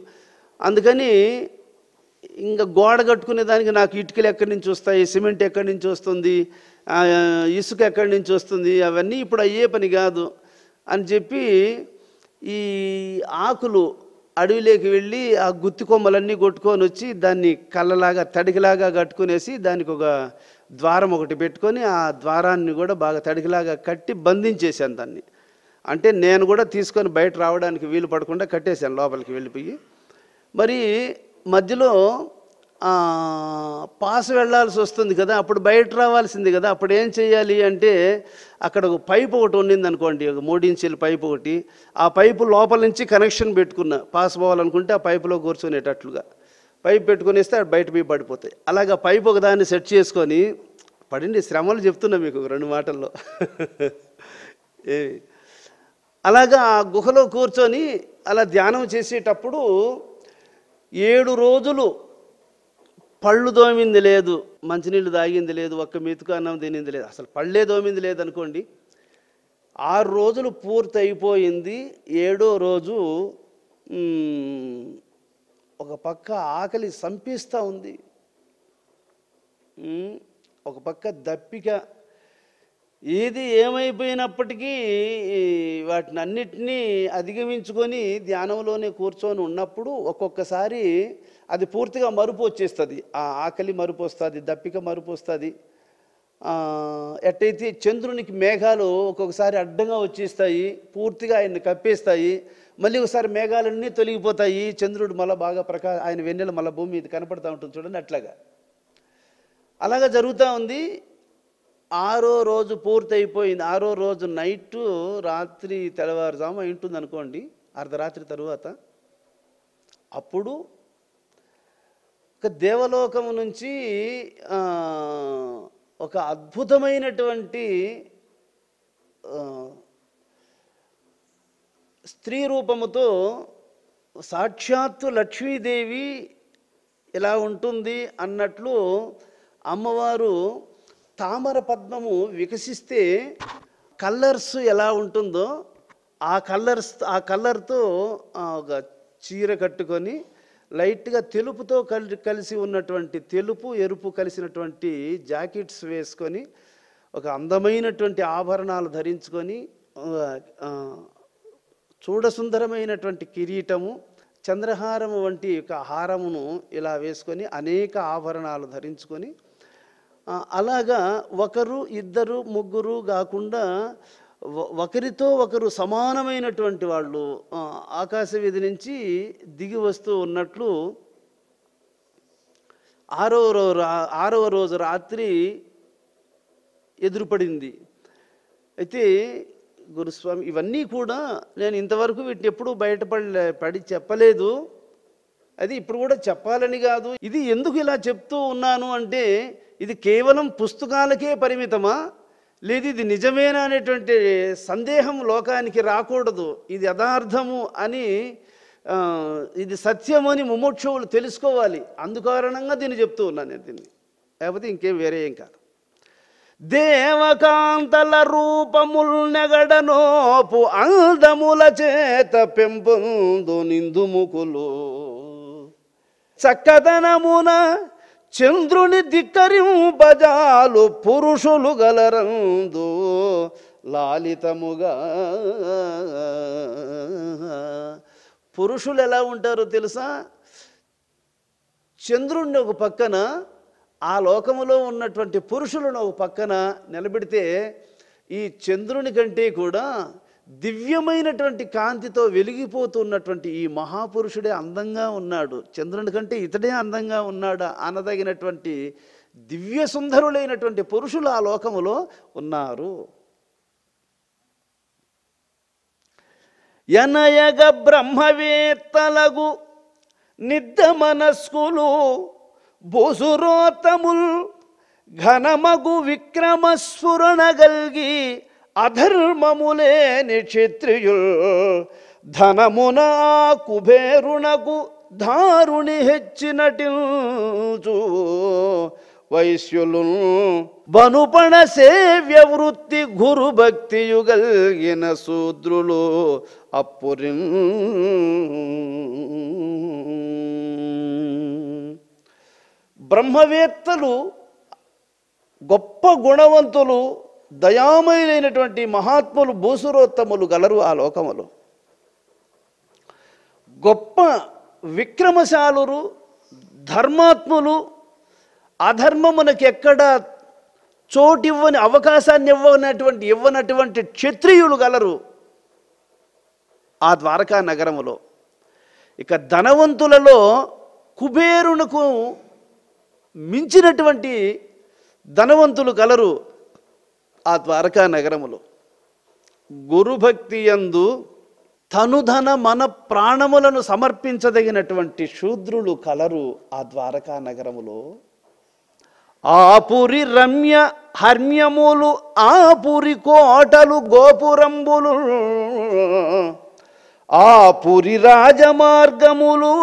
అందుకని ఇంకా గోడ కట్టుకునే దానికి నాకు ఇటుకలు ఎక్కడి నుంచి వస్తాయి, సిమెంట్ ఎక్కడి నుంచి వస్తుంది, ఇసుక ఎక్కడి నుంచి వస్తుంది, అవన్నీ ఇప్పుడు అయ్యే పని కాదు అని చెప్పి ఈ ఆకులు అడవిలోకి వెళ్ళి ఆ గుత్తి కొమ్మలన్నీ కొట్టుకొని వచ్చి దాన్ని కళ్ళలాగా తడికిలాగా కట్టుకునేసి దానికి ఒక ద్వారం ఒకటి పెట్టుకొని ఆ ద్వారాన్ని కూడా బాగా తడికిలాగా కట్టి బంధించేసాను దాన్ని. అంటే నేను కూడా తీసుకొని బయట రావడానికి వీలు పడకుండా కట్టేశాను లోపలికి వెళ్ళిపోయి. మరి మధ్యలో పాస్ వెళ్ళాల్సి వస్తుంది కదా, అప్పుడు బయట రావాల్సింది కదా. అప్పుడు ఏం చేయాలి అంటే అక్కడ ఒక పైపు ఒకటి ఉండింది అనుకోండి, ఒక 3 ఇంచీల పైపు ఒకటి. ఆ పైపు లోపల నుంచి కనెక్షన్ పెట్టుకున్నా, పాస్ పోవాలనుకుంటే ఆ పైపులో కూర్చొనేటట్లుగా పైపు పెట్టుకునేస్తే అక్కడ బయట పోయి పడిపోతాయి. అలాగా పైపు ఒక దాన్ని సెట్ చేసుకొని పడింది. శ్రమలు చెప్తున్నా మీకు 2 మాటల్లో. అలాగా ఆ గుహలో కూర్చొని అలా ధ్యానం చేసేటప్పుడు 7 రోజులు పళ్ళు దోమింది లేదు, మంచినీళ్ళు తాగింది లేదు, ఒక్క మెతుకు అన్నం తినింది లేదు, అసలు పళ్ళే దోమింది లేదనుకోండి. 6 రోజులు పూర్తి అయిపోయింది. 7వ రోజు ఒక పక్క ఆకలి సంపిస్తూ ఉంది, ఒక పక్క దప్పిక. ఏది ఏమైపోయినప్పటికీ వాటిని అన్నిటినీ అధిగమించుకొని ధ్యానంలోనే కూర్చొని ఉన్నప్పుడు ఒక్కొక్కసారి అది పూర్తిగా మరుపు వచ్చేస్తుంది. ఆ ఆకలి మరుపు వస్తుంది, దప్పిక మరుపు వస్తుంది. ఎట్టయితే చంద్రునికి మేఘాలు ఒక్కొక్కసారి అడ్డంగా వచ్చేస్తాయి, పూర్తిగా ఆయన్ని కప్పేస్తాయి. మళ్ళీ ఒకసారి మేఘాలన్నీ తొలగిపోతాయి, చంద్రుడు మళ్ళీ బాగా ఆయన వెన్నెల మళ్ళీ భూమి మీద కనపడుతూ ఉంటుంది చూడండి. అలాగా జరుగుతూ ఉంది. 6వ రోజు పూర్తి అయిపోయింది. 6వ రోజు నైటు, రాత్రి తెల్లవారుజాము ఉంటుంది అనుకోండి, అర్ధరాత్రి తరువాత. అప్పుడు ఒక దేవలోకము నుంచి ఒక అద్భుతమైనటువంటి స్త్రీ రూపముతో సాక్షాత్తు లక్ష్మీదేవి ఎలా ఉంటుంది అన్నట్లు అమ్మవారు తామర పద్మము వికసిస్తే కలర్స్ ఎలా ఉంటుందో ఆ కలర్తో ఒక చీర కట్టుకొని లైట్గా తెలుపుతో కలిసి ఉన్నటువంటి తెలుపు ఎరుపు కలిసినటువంటి జాకెట్స్ వేసుకొని ఒక అందమైనటువంటి ఆభరణాలు ధరించుకొని చూడసుందరమైనటువంటి కిరీటము, చంద్రహారము వంటి ఒక హారమును ఇలా వేసుకొని అనేక ఆభరణాలు ధరించుకొని అలాగా ఒకరు ఇద్దరు ముగ్గురు కాకుండా ఒకరితో ఒకరు సమానమైనటువంటి వాళ్ళు ఆకాశ వీధి నుంచి దిగి వస్తూ ఉన్నట్లు 6వ రోజు రాత్రి ఎదురుపడింది. అయితే గురుస్వామి ఇవన్నీ కూడా నేను ఇంతవరకు వీటిని ఎప్పుడూ పడి చెప్పలేదు. అది ఇప్పుడు కూడా చెప్పాలని కాదు. ఇది ఎందుకు ఇలా చెప్తూ ఉన్నాను అంటే, ఇది కేవలం పుస్తకాలకే పరిమితమా, లేదు ఇది నిజమేనా అనేటువంటి సందేహం లోకానికి రాకూడదు. ఇది యథార్థము అని, ఇది సత్యము అని ముముక్షువులు తెలుసుకోవాలి. అందుకారణంగా దీన్ని చెప్తూ ఉన్నాను నేను దీన్ని, లేకపోతే ఇంకేం వేరే ఏం కాదు. దేవకాంతల రూపముల్ నెగడనోపు అందముల చేత పెంపొందు నిందుముకులు చక్కదనమున చంద్రుని ధిక్కరింపజాలు పురుషులు గలరందు లాలితముగా. పురుషులు ఎలా ఉంటారో తెలుసా? చంద్రుడిని ఒక పక్కన, ఆ లోకములో ఉన్నటువంటి పురుషులను ఒక పక్కన నిలబెడితే ఈ చంద్రుని కంటే కూడా దివ్యమైనటువంటి కాంతితో వెలిగిపోతున్నటువంటి ఈ మహాపురుషుడే అందంగా ఉన్నాడు, చంద్రుని కంటే ఇతడే అందంగా ఉన్నాడా అనదగినటువంటి దివ్య సుందరులైనటువంటి పురుషులు ఆ లోకములో ఉన్నారు. యనయగ బ్రహ్మవేత్తలగు నిద్ద మనస్కులు భూసురోత్తముల్ ఘనమగు విక్రమస్ఫురణ గల్గి అధర్మములేని క్షత్రియుల్ ధనమున కుబేరునకు ధారుని హెచ్చినటించు వైశ్యులు బనుపణ సేవ్య వృత్తి గురు భక్తియుగల్గిన శూద్రులు అప్పురి. బ్రహ్మవేత్తలు గొప్ప గుణవంతులు, దయామయులైనటువంటి మహాత్ములు, భూసురోత్తములు గలరు ఆ లోకములు. గొప్ప విక్రమశాలురు, ధర్మాత్ములు, అధర్మమునకు ఎక్కడ చోటివ్వని, అవకాశాన్ని ఇవ్వనటువంటి క్షత్రియులు గలరు ఆ ద్వారకా నగరములో. ఇక ధనవంతులలో కుబేరునకు మించినటువంటి ధనవంతులు కలరు ఆ ద్వారకా నగరములో. గురుభక్తి యందు తనుధన మన ప్రాణములను సమర్పించదగినటువంటి శూద్రులు కలరు ఆ ద్వారకా నగరములో. ఆపురి రమ్య హర్మ్యములు, ఆపురి కోటలు గోపురంబులు, ఆపురి రాజమార్గములు,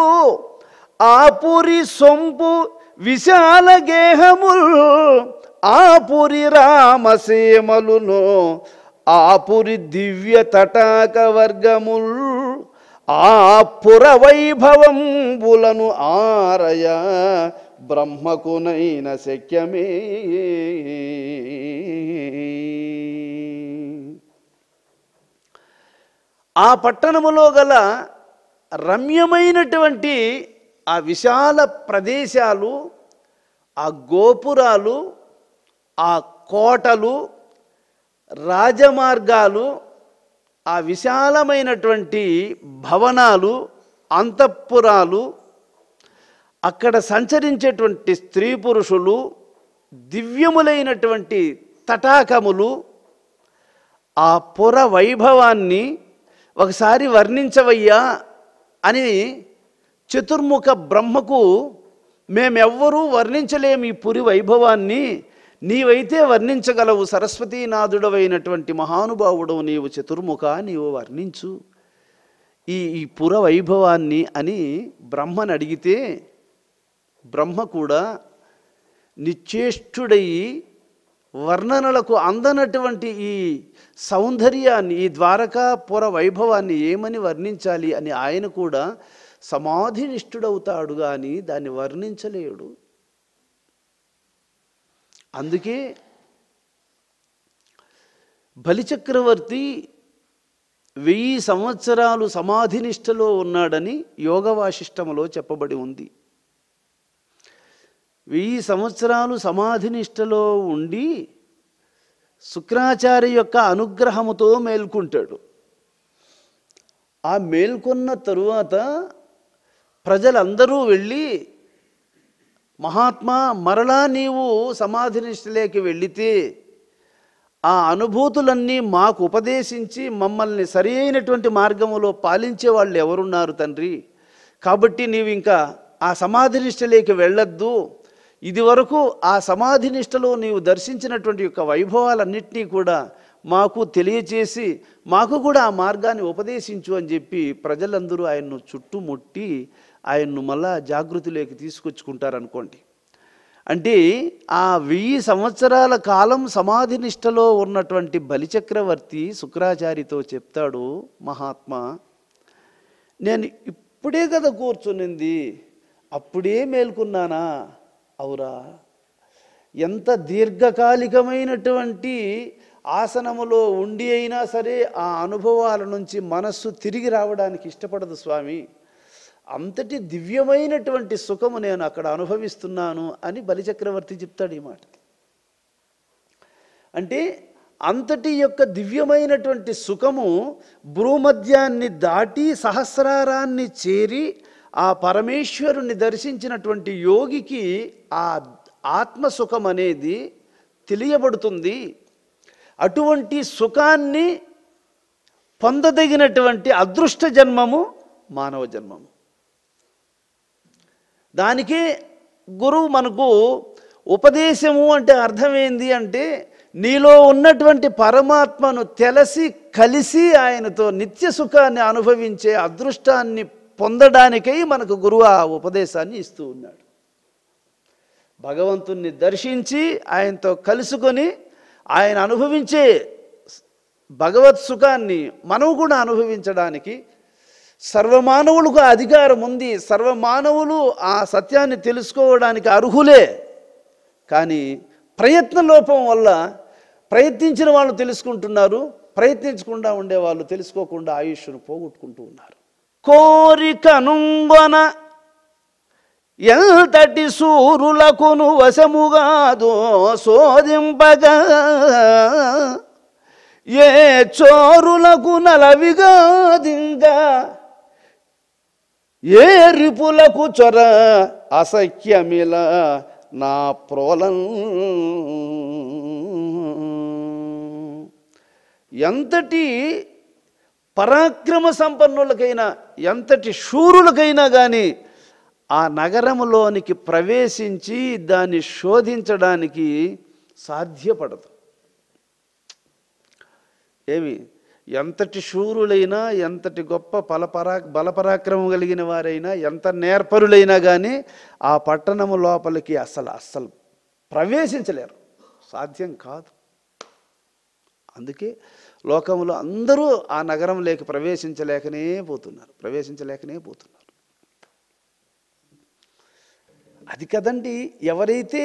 ఆపురి సొంపు విశాల గేహముల్ ఆపురి రామసీమలును ఆపురి దివ్య తటాక వర్గముల్ ఆ పుర వైభవంబులను ఆరయ బ్రహ్మకునైన శక్యమే. ఆ పట్టణములో గల రమ్యమైనటువంటి ఆ విశాల ప్రదేశాలు, ఆ గోపురాలు, ఆ కోటలు, రాజమార్గాలు, ఆ విశాలమైనటువంటి భవనాలు, అంతఃపురాలు, అక్కడ సంచరించేటువంటి స్త్రీ పురుషులు, దివ్యములైనటువంటి తటాకములు, ఆ పుర వైభవాన్ని ఒకసారి వర్ణించవయ్యా అని చతుర్ముఖ బ్రహ్మకు మేమెవ్వరూ వర్ణించలేము ఈ పురి వైభవాన్ని, నీవైతే వర్ణించగలవు, సరస్వతీనాథుడవైనటువంటి మహానుభావుడవు నీవు, చతుర్ముఖ నీవు వర్ణించు ఈ పుర వైభవాన్ని అని బ్రహ్మని అడిగితే బ్రహ్మ కూడా నిశ్చేష్టుడయి వర్ణనలకు అందనటువంటి ఈ సౌందర్యాన్ని, ఈ ద్వారకాపుర వైభవాన్ని ఏమని వర్ణించాలి అని ఆయన కూడా సమాధినిష్ఠుడవుతాడు కానీ దాన్ని వర్ణించలేడు. అందుకే బలిచక్రవర్తి 1000 సంవత్సరాలు సమాధినిష్టలో ఉన్నాడని యోగవాసిష్టములో చెప్పబడి ఉంది. 1000 సంవత్సరాలు సమాధినిష్టలో ఉండి శుక్రాచార్య యొక్క అనుగ్రహముతో మేల్కొంటాడు. ఆ మేల్కొన్న తరువాత ప్రజలందరూ వెళ్ళి, మహాత్మా మరలా నీవు సమాధినిష్టలోకి వెళితే ఆ అనుభూతులన్నీ మాకు ఉపదేశించి మమ్మల్ని సరి అయినటువంటి మార్గములో పాలించే వాళ్ళు ఎవరున్నారు తండ్రి, కాబట్టి నీవు ఇంకా ఆ సమాధినిష్టలోకి వెళ్ళొద్దు, ఇది వరకు ఆ సమాధినిష్టలో నీవు దర్శించినటువంటి యొక్క వైభవాలన్నింటినీ కూడా మాకు తెలియచేసి మాకు కూడా ఆ మార్గాన్ని ఉపదేశించు అని చెప్పి ప్రజలందరూ ఆయన్ను చుట్టుముట్టి ఆయన్ను మళ్ళా జాగృతిలోకి తీసుకొచ్చుకుంటారనుకోండి. అంటే ఆ 1000 సంవత్సరాల కాలం సమాధినిష్టలో ఉన్నటువంటి బలిచక్రవర్తి శుక్రాచార్యతో చెప్తాడు, మహాత్మా నేను ఇప్పుడే కదా కూర్చునింది, అప్పుడే మేల్కొన్నానా? అవురా, ఎంత దీర్ఘకాలికమైనటువంటి ఆసనములో ఉండి అయినా సరే ఆ అనుభవాల నుంచి మనస్సు తిరిగి రావడానికి ఇష్టపడదు స్వామి, అంతటి దివ్యమైనటువంటి సుఖము నేను అక్కడ అనుభవిస్తున్నాను అని బలిచక్రవర్తి చెప్తాడు ఈ మాట. అంటే అంతటి యొక్క దివ్యమైనటువంటి సుఖము భూమధ్యాన్ని దాటి సహస్రారాన్ని చేరి ఆ పరమేశ్వరుని దర్శించినటువంటి యోగికి ఆ ఆత్మసుఖం అనేది తెలియబడుతుంది. అటువంటి సుఖాన్ని పొందదగినటువంటి అదృష్ట జన్మము మానవ జన్మము. దానికే గురువు మనకు ఉపదేశము అంటే అర్థమైంది అంటే నీలో ఉన్నటువంటి పరమాత్మను తెలిసి కలిసి ఆయనతో నిత్య సుఖాన్ని అనుభవించే అదృష్టాన్ని పొందడానికై మనకు గురువు ఆ ఉపదేశాన్ని ఇస్తూ ఉన్నాడు. భగవంతుణ్ణి దర్శించి ఆయనతో కలుసుకొని ఆయన అనుభవించే భగవత్ సుఖాన్ని మనం కూడా అనుభవించడానికి సర్వమానవులకు అధికారం ఉంది. సర్వమానవులు ఆ సత్యాన్ని తెలుసుకోవడానికి అర్హులే. కానీ ప్రయత్న లోపం వల్ల ప్రయత్నించిన వాళ్ళు తెలుసుకుంటున్నారు, ప్రయత్నించకుండా ఉండే వాళ్ళు తెలుసుకోకుండా ఆయుష్ను పోగొట్టుకుంటూ ఉన్నారు. కోరికనుంగొన ఎంతటి సూరులకును వశముగాదో శోధింపగా ఏ చోరులకు నలవిగాదింగా ఏ రిపులకు చొర అసఖ్యమిల నా ప్రోలం. ఎంతటి పరాక్రమ సంపన్నులకైనా ఎంతటి శూరులకైనా కానీ ఆ నగరములోనికి ప్రవేశించి దాన్ని శోధించడానికి సాధ్యపడదు. ఎంతటి శూరులైనా, ఎంతటి గొప్ప బలపరాక్రమం కలిగిన వారైనా, ఎంత నేర్పరులైనా కానీ ఆ పట్టణము లోపలికి అస్సలు ప్రవేశించలేరు, సాధ్యం కాదు. అందుకే లోకంలో అందరూ ఆ నగరంలోకి ప్రవేశించలేకనే పోతున్నారు. అది కదండి, ఎవరైతే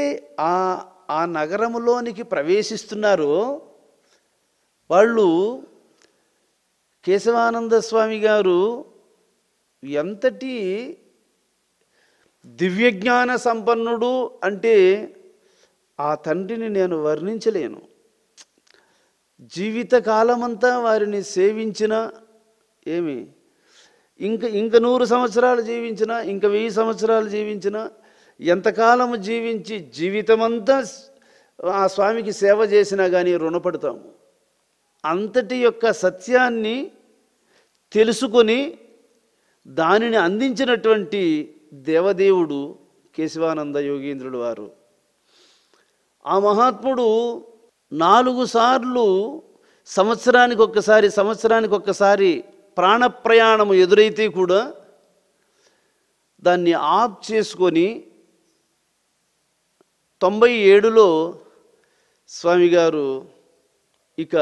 ఆ నగరములోనికి ప్రవేశిస్తున్నారో వాళ్ళు కేశవానంద స్వామి గారు ఎంతటి దివ్యజ్ఞాన సంపన్నుడు అంటే ఆ తండ్రిని నేను వర్ణించలేను. జీవితకాలమంతా వారిని సేవించిన ఇంక 100 సంవత్సరాలు జీవించినా, ఇంక 1000 సంవత్సరాలు జీవించినా, ఎంతకాలము జీవించి జీవితమంతా ఆ స్వామికి సేవ చేసినా కానీ రుణపడతాము. అంతటి యొక్క సత్యాన్ని తెలుసుకొని దానిని అందించినటువంటి దేవదేవుడు కేశవానంద యోగీంద్రుడు వారు. ఆ మహాత్ముడు 4 సార్లు సంవత్సరానికి ఒక్కసారి ప్రాణప్రయాణము ఎదురైతే కూడా దాన్ని ఆఫ్ చేసుకొని 97లో స్వామిగారు ఇక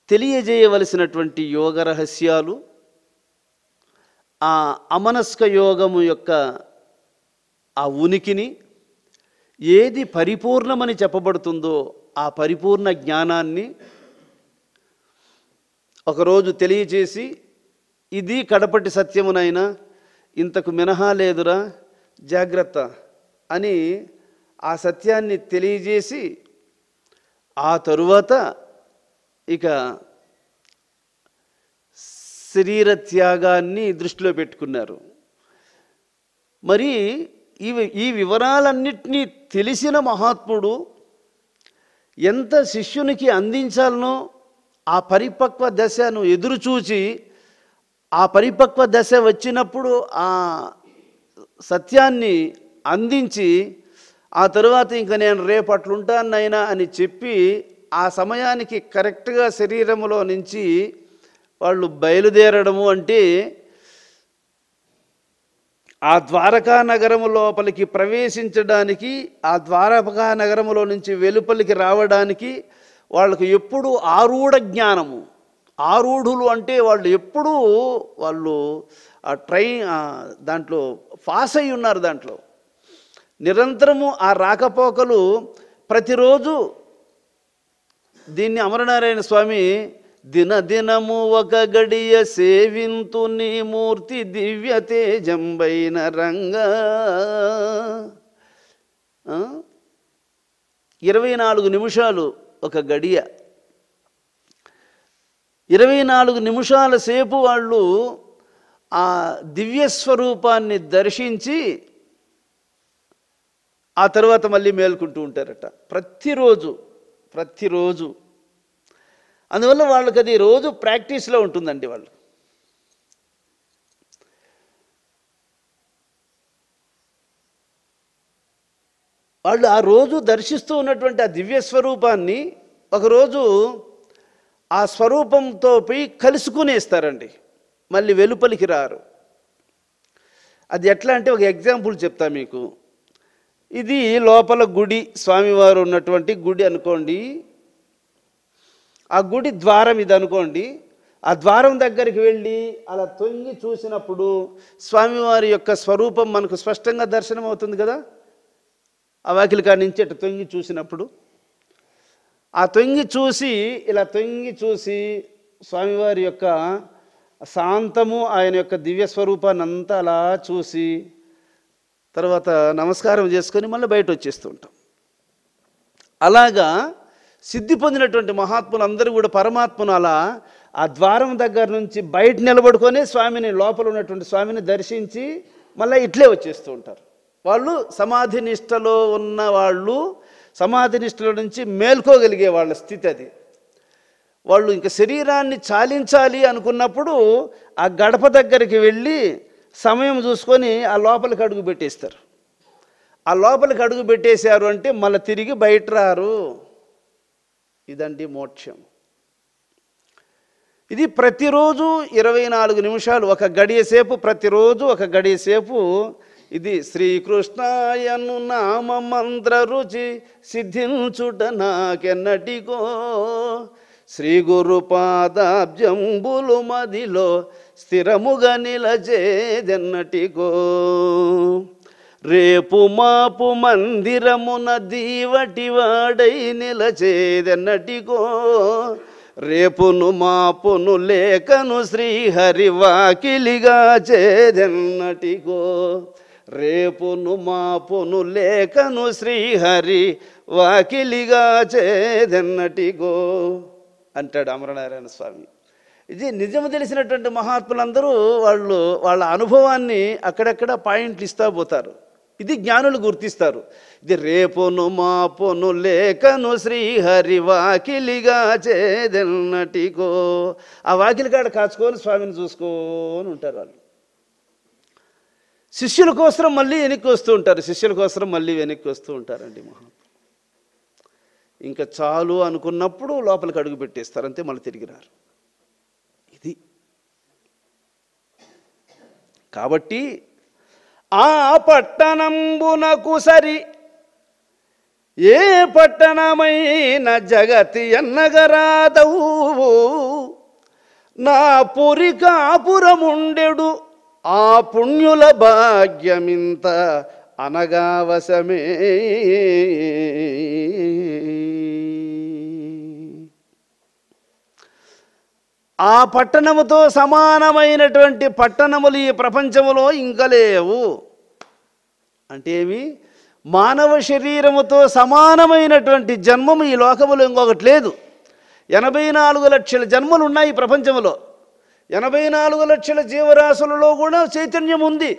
తెలియజేయవలసినటువంటి యోగ రహస్యాలు, ఆ అమనస్క యోగము యొక్క ఆ ఉనికిని, ఏది పరిపూర్ణమని చెప్పబడుతుందో ఆ పరిపూర్ణ జ్ఞానాన్ని ఒకరోజు తెలియజేసి, ఇది కడపటి సత్యమునైనా, ఇంతకు మినహా లేదురా, జాగ్రత్త అని ఆ సత్యాన్ని తెలియజేసి ఆ తరువాత ఇక శరీర త్యాగాన్ని దృష్టిలో పెట్టుకున్నారు. మరి ఈ వివరాలన్నిటినీ తెలిసిన మహాత్ముడు ఎంత శిష్యునికి అందించాలనో ఆ పరిపక్వ దశను ఎదురుచూచి, ఆ పరిపక్వ దశ వచ్చినప్పుడు ఆ సత్యాన్ని అందించి, ఆ తరువాత ఇంక నేను రేపట్లుంటానైనా అని చెప్పి ఆ సమయానికి కరెక్ట్గా శరీరములో నుంచి వాళ్ళు బయలుదేరడము అంటే ఆ ద్వారకా నగరము లోపలికి ప్రవేశించడానికి, ఆ ద్వారకా నగరములో నుంచి వెలుపలికి రావడానికి వాళ్ళకు ఎప్పుడూ ఆరూఢ జ్ఞానము. ఆరూఢులు అంటే వాళ్ళు ఎప్పుడూ ఆ దాంట్లో పాస్ అయి ఉన్నారు. దాంట్లో నిరంతరము ఆ రాకపోకలు ప్రతిరోజు. దీన్ని అమరనారాయణ స్వామి దినదినము ఒక గడియ సేవింతు నీ మూర్తి దివ్య తేజంబైన రంగా 24 నిమిషాలు ఒక గడియ, 24 నిమిషాల సేపు వాళ్ళు ఆ దివ్యస్వరూపాన్ని దర్శించి ఆ తర్వాత మళ్ళీ మేల్కుంటూ ఉంటారట ప్రతిరోజు. అందువల్ల వాళ్ళకి అది రోజు ప్రాక్టీస్లో ఉంటుందండి. వాళ్ళు ఆ రోజు దర్శిస్తూ ఉన్నటువంటి ఆ దివ్య స్వరూపాన్ని ఒకరోజు ఆ స్వరూపంతో పోయి కలుసుకునేస్తారండి. మళ్ళీ వెలుపలికి రారు. అది ఎట్లా అంటే ఒక ఎగ్జాంపుల్ చెప్తా మీకు. ఇది లోపల గుడి, స్వామివారు ఉన్నటువంటి గుడి అనుకోండి. ఆ గుడి ద్వారం ఇది అనుకోండి. ఆ ద్వారం దగ్గరికి వెళ్ళి అలా తొంగి చూసినప్పుడు స్వామివారి యొక్క స్వరూపం మనకు స్పష్టంగా దర్శనం అవుతుంది కదా. ఆ వాకిలి కాడి నుంచి అటు తొంగి చూసినప్పుడు, ఆ తొంగి చూసి ఇలా తొంగి చూసి స్వామివారి యొక్క శాంతము, ఆయన యొక్క దివ్య స్వరూపాన్ని అంతా అలా చూసి తర్వాత నమస్కారం చేసుకొని మళ్ళీ బయట వచ్చేస్తూ ఉంటాం. అలాగా సిద్ధి పొందినటువంటి మహాత్ములు అందరూ కూడా పరమాత్మను అలా ఆ ద్వారం దగ్గర నుంచి బయట నిలబడుకొని స్వామిని, లోపల ఉన్నటువంటి స్వామిని దర్శించి మళ్ళీ ఇట్లే వచ్చేస్తూ ఉంటారు. వాళ్ళు సమాధి నిష్టలో ఉన్న వాళ్ళు, సమాధి నిష్టలో నుంచి మేల్కోగలిగే వాళ్ళ స్థితి అది. వాళ్ళు ఇంకా శరీరాన్ని చాలించాలి అనుకున్నప్పుడు ఆ గడప దగ్గరికి వెళ్ళి సమయం చూసుకొని ఆ లోపలికి అడుగు పెట్టేస్తారు. ఆ లోపలికి అడుగు పెట్టేశారు అంటే మళ్ళీ తిరిగి బయట రారు. ఇదండి మోక్షం. ఇది ప్రతిరోజు 24 నిమిషాలు, ఒక గడియ సేపు, ప్రతిరోజు ఒక గడియ సేపు ఇది శ్రీకృష్ణాయను నామ మంత్ర రుచి సిద్ధించుట నాకెన్నటికో, శ్రీ గురు పాదాబ్జంబులు మదిలో స్థిరముగా నిలచేదెన్నటికో, రేపు మాపు మందిరమున దీవటి వాడై నిలచేదెన్నటికో, రేపును మాపును లేఖను శ్రీహరి వాకిలిగా చేదెన్నటికో, రేపును మాపును లేఖను శ్రీహరి వాకిలిగా చేదెన్నటిగో అంటాడు అమరనారాయణ స్వామి. ఇది నిజము తెలిసినటువంటి మహాత్ములందరూ వాళ్ళ అనుభవాన్ని అక్కడక్కడ పాయింట్లు ఇస్తా పోతారు. ఇది జ్ఞానులు గుర్తిస్తారు. ఇది రేపును మాపును లేఖను శ్రీహరి వాకిలిగా చేదెన్నటిగో, ఆ వాకిలి కాడ కాచుకొని స్వామిని చూసుకొని ఉంటారు వాళ్ళు. శిష్యుల కోసం మళ్ళీ వెనక్కి వస్తూ ఉంటారు, శిష్యుల కోసం మళ్ళీ వెనక్కి వస్తూ ఉంటారండి మహాత్ములు. ఇంకా చాలు అనుకున్నప్పుడు లోపలికి అడుగు పెట్టేస్తారు, అంతే, మళ్ళీ తిరిగి రారు. ఇది కాబట్టి ఆ పట్టణంబునకు సరి ఏ పట్టణమైన జగతి ఎన్నగరాదవు, నా పురి కాపురముండెడు ఆ పుణ్యుల భాగ్యమింత అనగావశమే. ఆ పట్టణముతో సమానమైనటువంటి పట్టణములు ఈ ప్రపంచములో ఇంకా లేవు. అంటే ఏమి? మానవ శరీరముతో సమానమైనటువంటి జన్మము ఈ లోకములో ఇంకొకటి లేదు. 84 లక్షల జన్మలు ఉన్నాయి ఈ ప్రపంచంలో. 84 లక్షల జీవరాశులలో కూడా చైతన్యం ఉంది.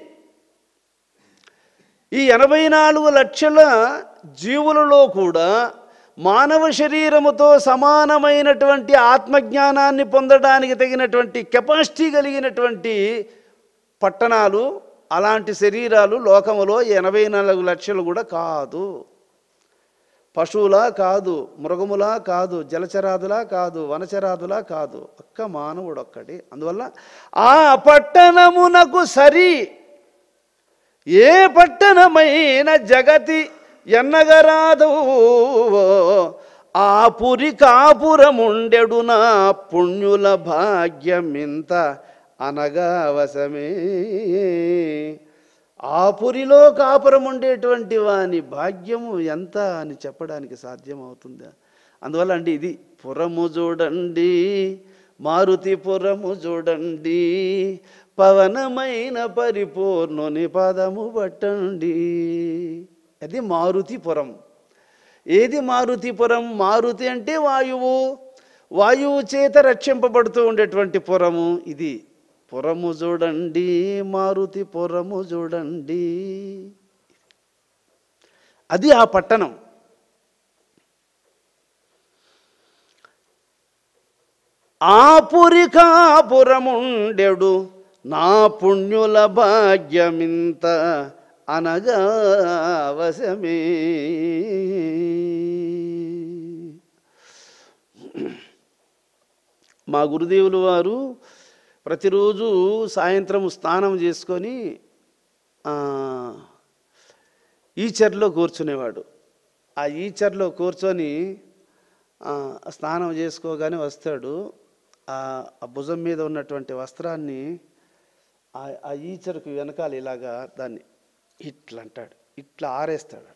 ఈ 84 లక్షల జీవులలో కూడా మానవ శరీరముతో సమానమైనటువంటి ఆత్మజ్ఞానాన్ని పొందడానికి తగినటువంటి కెపాసిటీ కలిగినటువంటి పట్టణాలు, అలాంటి శరీరాలు లోకములో 84 లక్షలు కూడా కాదు. పశువులా కాదు, మృగములా కాదు, జలచరాదులా కాదు, వనచరాదులా కాదు, ఒక్క మానవుడు ఒక్కటి. అందువల్ల ఆ పట్టణమునకు సరి ఏ పట్టణమైన జగతి ఎన్నగరాదు, ఆ పురి కాపురముండెడు నా పుణ్యుల భాగ్యమింత అనగావశమే. ఆ పురిలో కాపురం ఉండేటువంటి వాని భాగ్యము ఎంత అని చెప్పడానికి సాధ్యమవుతుందా? అందువల్ల అండి ఇది పురము చూడండి, మారుతి పురము చూడండి, పవనమైన పరిపూర్ణుని పదము పట్టండి. అది మారుతిపురం. ఏది మారుతిపురం? మారుతి అంటే వాయువు, వాయువు చేత రక్షింపబడుతూ ఉండేటువంటి పురము ఇది. పురము చూడండి, మారుతి పురము చూడండి, అది ఆ పట్టణం. ఆ పురి కాపురముండెడు నా పుణ్యుల భాగ్యమింత అనగావశమే. మా గురుదేవులు వారు ప్రతిరోజు సాయంత్రం స్నానం చేసుకొని ఈచర్లో కూర్చునేవాడు. ఆ ఈచర్లో కూర్చొని స్నానం చేసుకోగానే వస్తాడు. ఆ భుజం మీద ఉన్నటువంటి వస్త్రాన్ని ఆ ఈచర్కు వెనకాల ఇలాగా దాన్ని ఇట్లా అంటాడు, ఇట్లా ఆరేస్తాడు.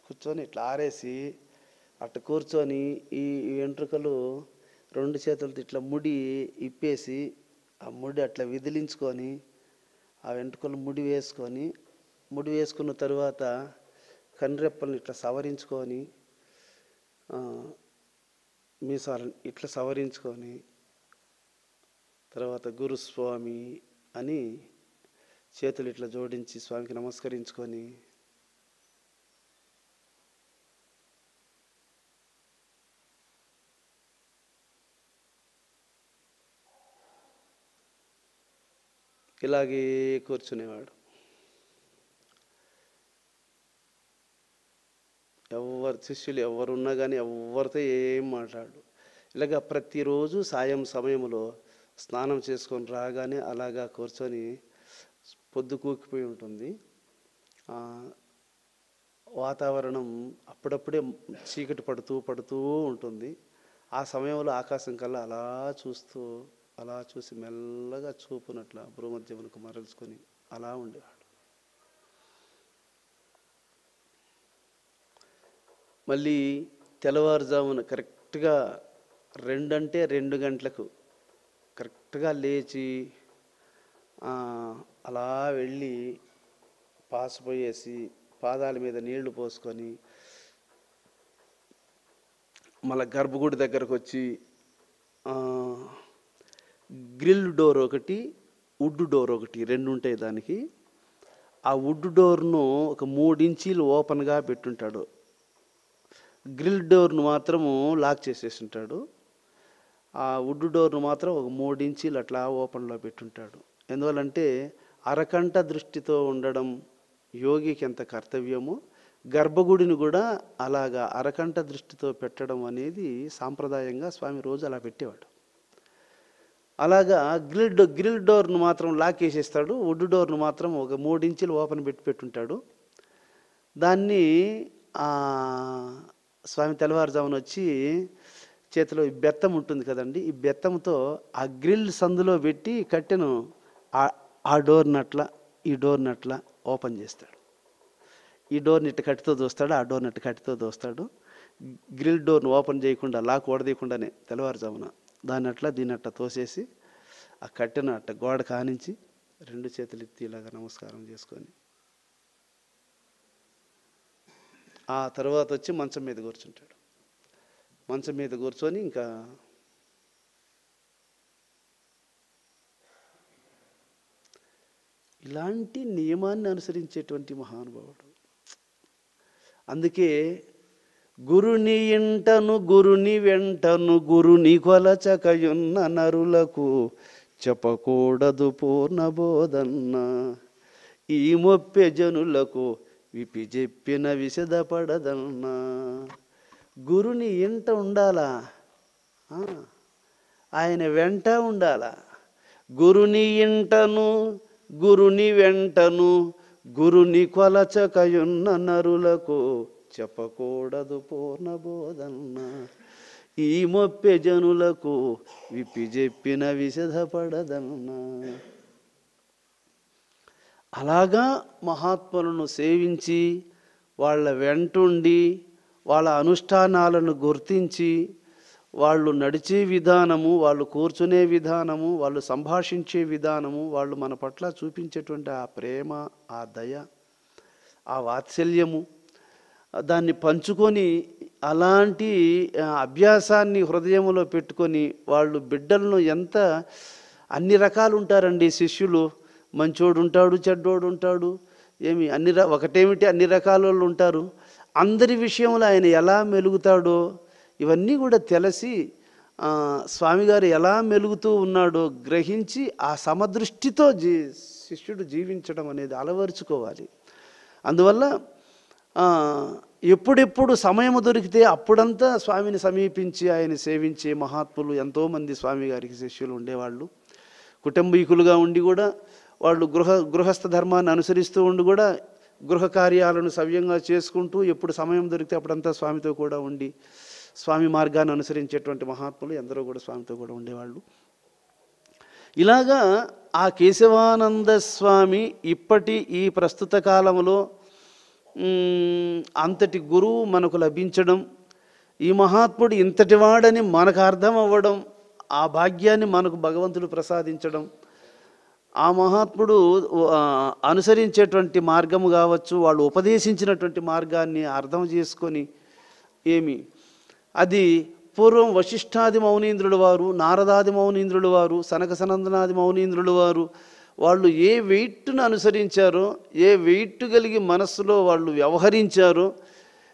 కూర్చొని ఇట్లా ఆరేసి అట్లా కూర్చొని ఈ వెంట్రుకలు 2 చేతులతో ఇట్లా ముడి ఇప్పేసి ఆ ముడి అట్లా విదిలించుకొని ఆ వెంట్రుకలు ముడి వేసుకున్న తరువాత కన్రెప్పలను ఇట్లా సవరించుకొని మీసాలను ఇట్లా సవరించుకొని తర్వాత గురుస్వామి అని చేతులు ఇట్లా జోడించి స్వామికి నమస్కరించుకొని ఇలాగే కూర్చునేవాడు. శిష్యులు ఎవరున్నా కానీ ఎవరితో ఏం మాట్లాడు. ఇలాగ ప్రతిరోజు సాయం సమయంలో స్నానం చేసుకొని రాగానే అలాగా కూర్చొని పొద్దు కూకిపోయి ఉంటుంది. వాతావరణం అప్పుడప్పుడే చీకటి పడుతూ ఉంటుంది. ఆ సమయంలో ఆకాశం కల్లా అలా చూసి మెల్లగా చూపునట్ల భూమధ్యమునకు మరల్చుకొని అలా ఉండేవాడు. మళ్ళీ తెల్లవారుజామున కరెక్ట్గా 2 గంటలకు కరెక్ట్గా లేచి అలా వెళ్ళి పాసిపోయేసి పాదాల మీద నీళ్లు పోసుకొని మళ్ళీ గర్భగుడి దగ్గరకు వచ్చి గ్రిల్ డోర్ ఒకటి, వుడ్ డోర్ ఒకటి, 2 ఉంటాయి దానికి. ఆ వుడ్ డోర్ను ఒక 3 ఇంచీలు ఓపెన్గా పెట్టుంటాడు. గ్రిల్ డోర్ను మాత్రము లాక్ చేసేసి ఉంటాడు. ఆ వుడ్ డోర్ను మాత్రం ఒక 3 ఇంచీలు అట్లా ఓపెన్లో పెట్టుంటాడు. ఎందువల్లంటే అరకంట దృష్టితో ఉండడం యోగికి ఎంత కర్తవ్యమో గర్భగుడిని కూడా అలాగా అరకంట దృష్టితో పెట్టడం అనేది సాంప్రదాయంగా స్వామి రోజు అలా పెట్టేవాడు. అలాగా గ్రిల్ డోర్ను మాత్రం లాక్ చేసేస్తాడు. వుడ్ డోర్ను మాత్రం ఒక 3 ఇంచులు ఓపెన్ పెట్టుంటాడు. దాన్ని స్వామి తెల్లవారుజామున వచ్చి చేతిలో ఈ బెత్తం ఉంటుంది కదండి, ఈ బెత్తంతో ఆ గ్రిల్ సందులో పెట్టి కట్టెను ఆ డోర్నట్ల ఈ డోర్నట్ల ఓపెన్ చేస్తాడు. ఈ డోర్ని ఇట్ట కట్టితో దోస్తాడు, ఆ డోర్ని ఇట్ట కట్టితో దోస్తాడు. గ్రిల్ డోర్ను ఓపెన్ చేయకుండా లాక్ ఓడదీయకుండానే తెల్లవారుజామున దాన్ని అట్లా దీన్ని అట్లా తోసేసి ఆ కట్టెను అట్ట గోడ కానించి 2 చేతులు ఎత్తి ఇలాగా నమస్కారం చేసుకొని ఆ తర్వాత వచ్చి మంచం మీద కూర్చుంటాడు. మంచం మీద కూర్చొని ఇంకా ఇలాంటి నియమాన్ని అనుసరించేటువంటి మహానుభావుడు. అందుకే గురుని ఇంటను గురుని వెంటను గురుని కొలచకయున్న నరులకు చెప్పకూడదు పూర్ణబోధన్న ఈ మొప్పె జనులకు విపి చెప్పిన విశదపడదన్నా. గురుని ఇంట ఉండాలా, ఆయన వెంట ఉండాలా. గురుని ఇంటను గురుని వెంటను గురుని కొలచకయున్న నరులకు చెప్పకూడదు పూర్ణబోధన్న ఈ మొప్పె జనులకు విప్పి చెప్పిన విశదపడదన్న. అలాగా మహాత్ములను సేవించి వాళ్ళ వెంటుండి వాళ్ళ అనుష్ఠానాలను గుర్తించి వాళ్ళు నడిచే విధానము, వాళ్ళు కూర్చునే విధానము, వాళ్ళు సంభాషించే విధానము, వాళ్ళు మన పట్ల చూపించేటువంటి ఆ ప్రేమ, ఆ దయ, ఆ వాత్సల్యము, దాన్ని పంచుకొని అలాంటి అభ్యాసాన్ని హృదయంలో పెట్టుకొని వాళ్ళు బిడ్డలను ఎంత అన్ని రకాలు ఉంటారండి శిష్యులు. మంచోడు ఉంటాడు, చెడ్డోడు ఉంటాడు, ఒకటేమిటి అన్ని రకాల వాళ్ళు ఉంటారు. అందరి విషయంలో ఆయన ఎలా మెలుగుతాడో ఇవన్నీ కూడా తెలిసి స్వామిగారు ఎలా మెలుగుతూ ఉన్నాడో గ్రహించి ఆ సమదృష్టితో శిష్యుడు జీవించడం అనేది అలవరుచుకోవాలి. అందువల్ల ఎప్పుడెప్పుడు సమయం దొరికితే అప్పుడంతా స్వామిని సమీపించి ఆయన సేవించే మహాత్ములు ఎంతోమంది స్వామి గారికి శిష్యులు ఉండేవాళ్ళు. కుటుంబీకులుగా ఉండి కూడా వాళ్ళు గృహస్థ ధర్మాన్ని అనుసరిస్తూ ఉండి కూడా గృహ కార్యాలను సవ్యంగా చేసుకుంటూ ఎప్పుడు సమయం దొరికితే అప్పుడంతా స్వామితో కూడా ఉండి స్వామి మార్గాన్ని అనుసరించేటువంటి మహాత్ములు ఎందరో కూడా స్వామితో కూడా ఉండేవాళ్ళు. ఇలాగా ఆ కేశవానంద స్వామి ఇప్పటి ఈ ప్రస్తుత కాలంలో అంతటి గురువు మనకు లభించడం, ఈ మహాత్ముడు ఇంతటి వాడని మనకు అర్థం అవ్వడం, ఆ భాగ్యాన్ని మనకు భగవంతుడు ప్రసాదించడం, ఆ మహాత్ముడు అనుసరించేటువంటి మార్గము కావచ్చు, వాళ్ళు ఉపదేశించినటువంటి మార్గాన్ని అర్థం చేసుకొని అది పూర్వం వశిష్ఠాది మౌనీంద్రుల వారు, నారదాది మౌనీంద్రుల వారు, సనక సనందనాది మౌనీంద్రుల వారు వాళ్ళు ఏ వెయిట్ను అనుసరించారో, ఏ వెయిట్ కలిగి మనస్సులో వాళ్ళు వ్యవహరించారో,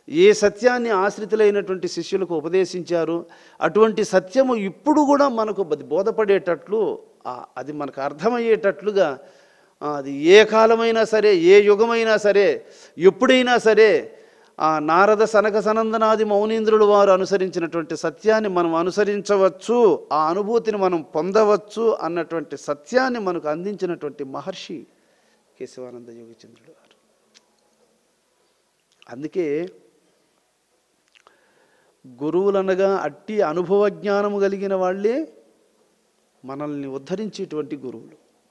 ఏ సత్యాన్ని ఆశ్రితులైనటువంటి శిష్యులకు ఉపదేశించారో అటువంటి సత్యము ఇప్పుడు కూడా మనకు బోధపడేటట్లు, అది మనకు అర్థమయ్యేటట్లుగా, అది ఏ కాలమైనా సరే, ఏ యుగమైనా సరే, ఎప్పుడైనా సరే ఆ నారద సనక సనందనాది మౌనీంద్రులు వారు అనుసరించినటువంటి సత్యాన్ని మనం అనుసరించవచ్చు, ఆ అనుభూతిని మనం పొందవచ్చు అన్నటువంటి సత్యాన్ని మనకు అందించినటువంటి మహర్షి కేశవానంద యోగీచంద్రుడు వారు. అందుకే గురువులనగా అట్టి అనుభవ జ్ఞానము కలిగిన వాళ్ళే మనల్ని ఉద్ధరించేటువంటి గురువులు.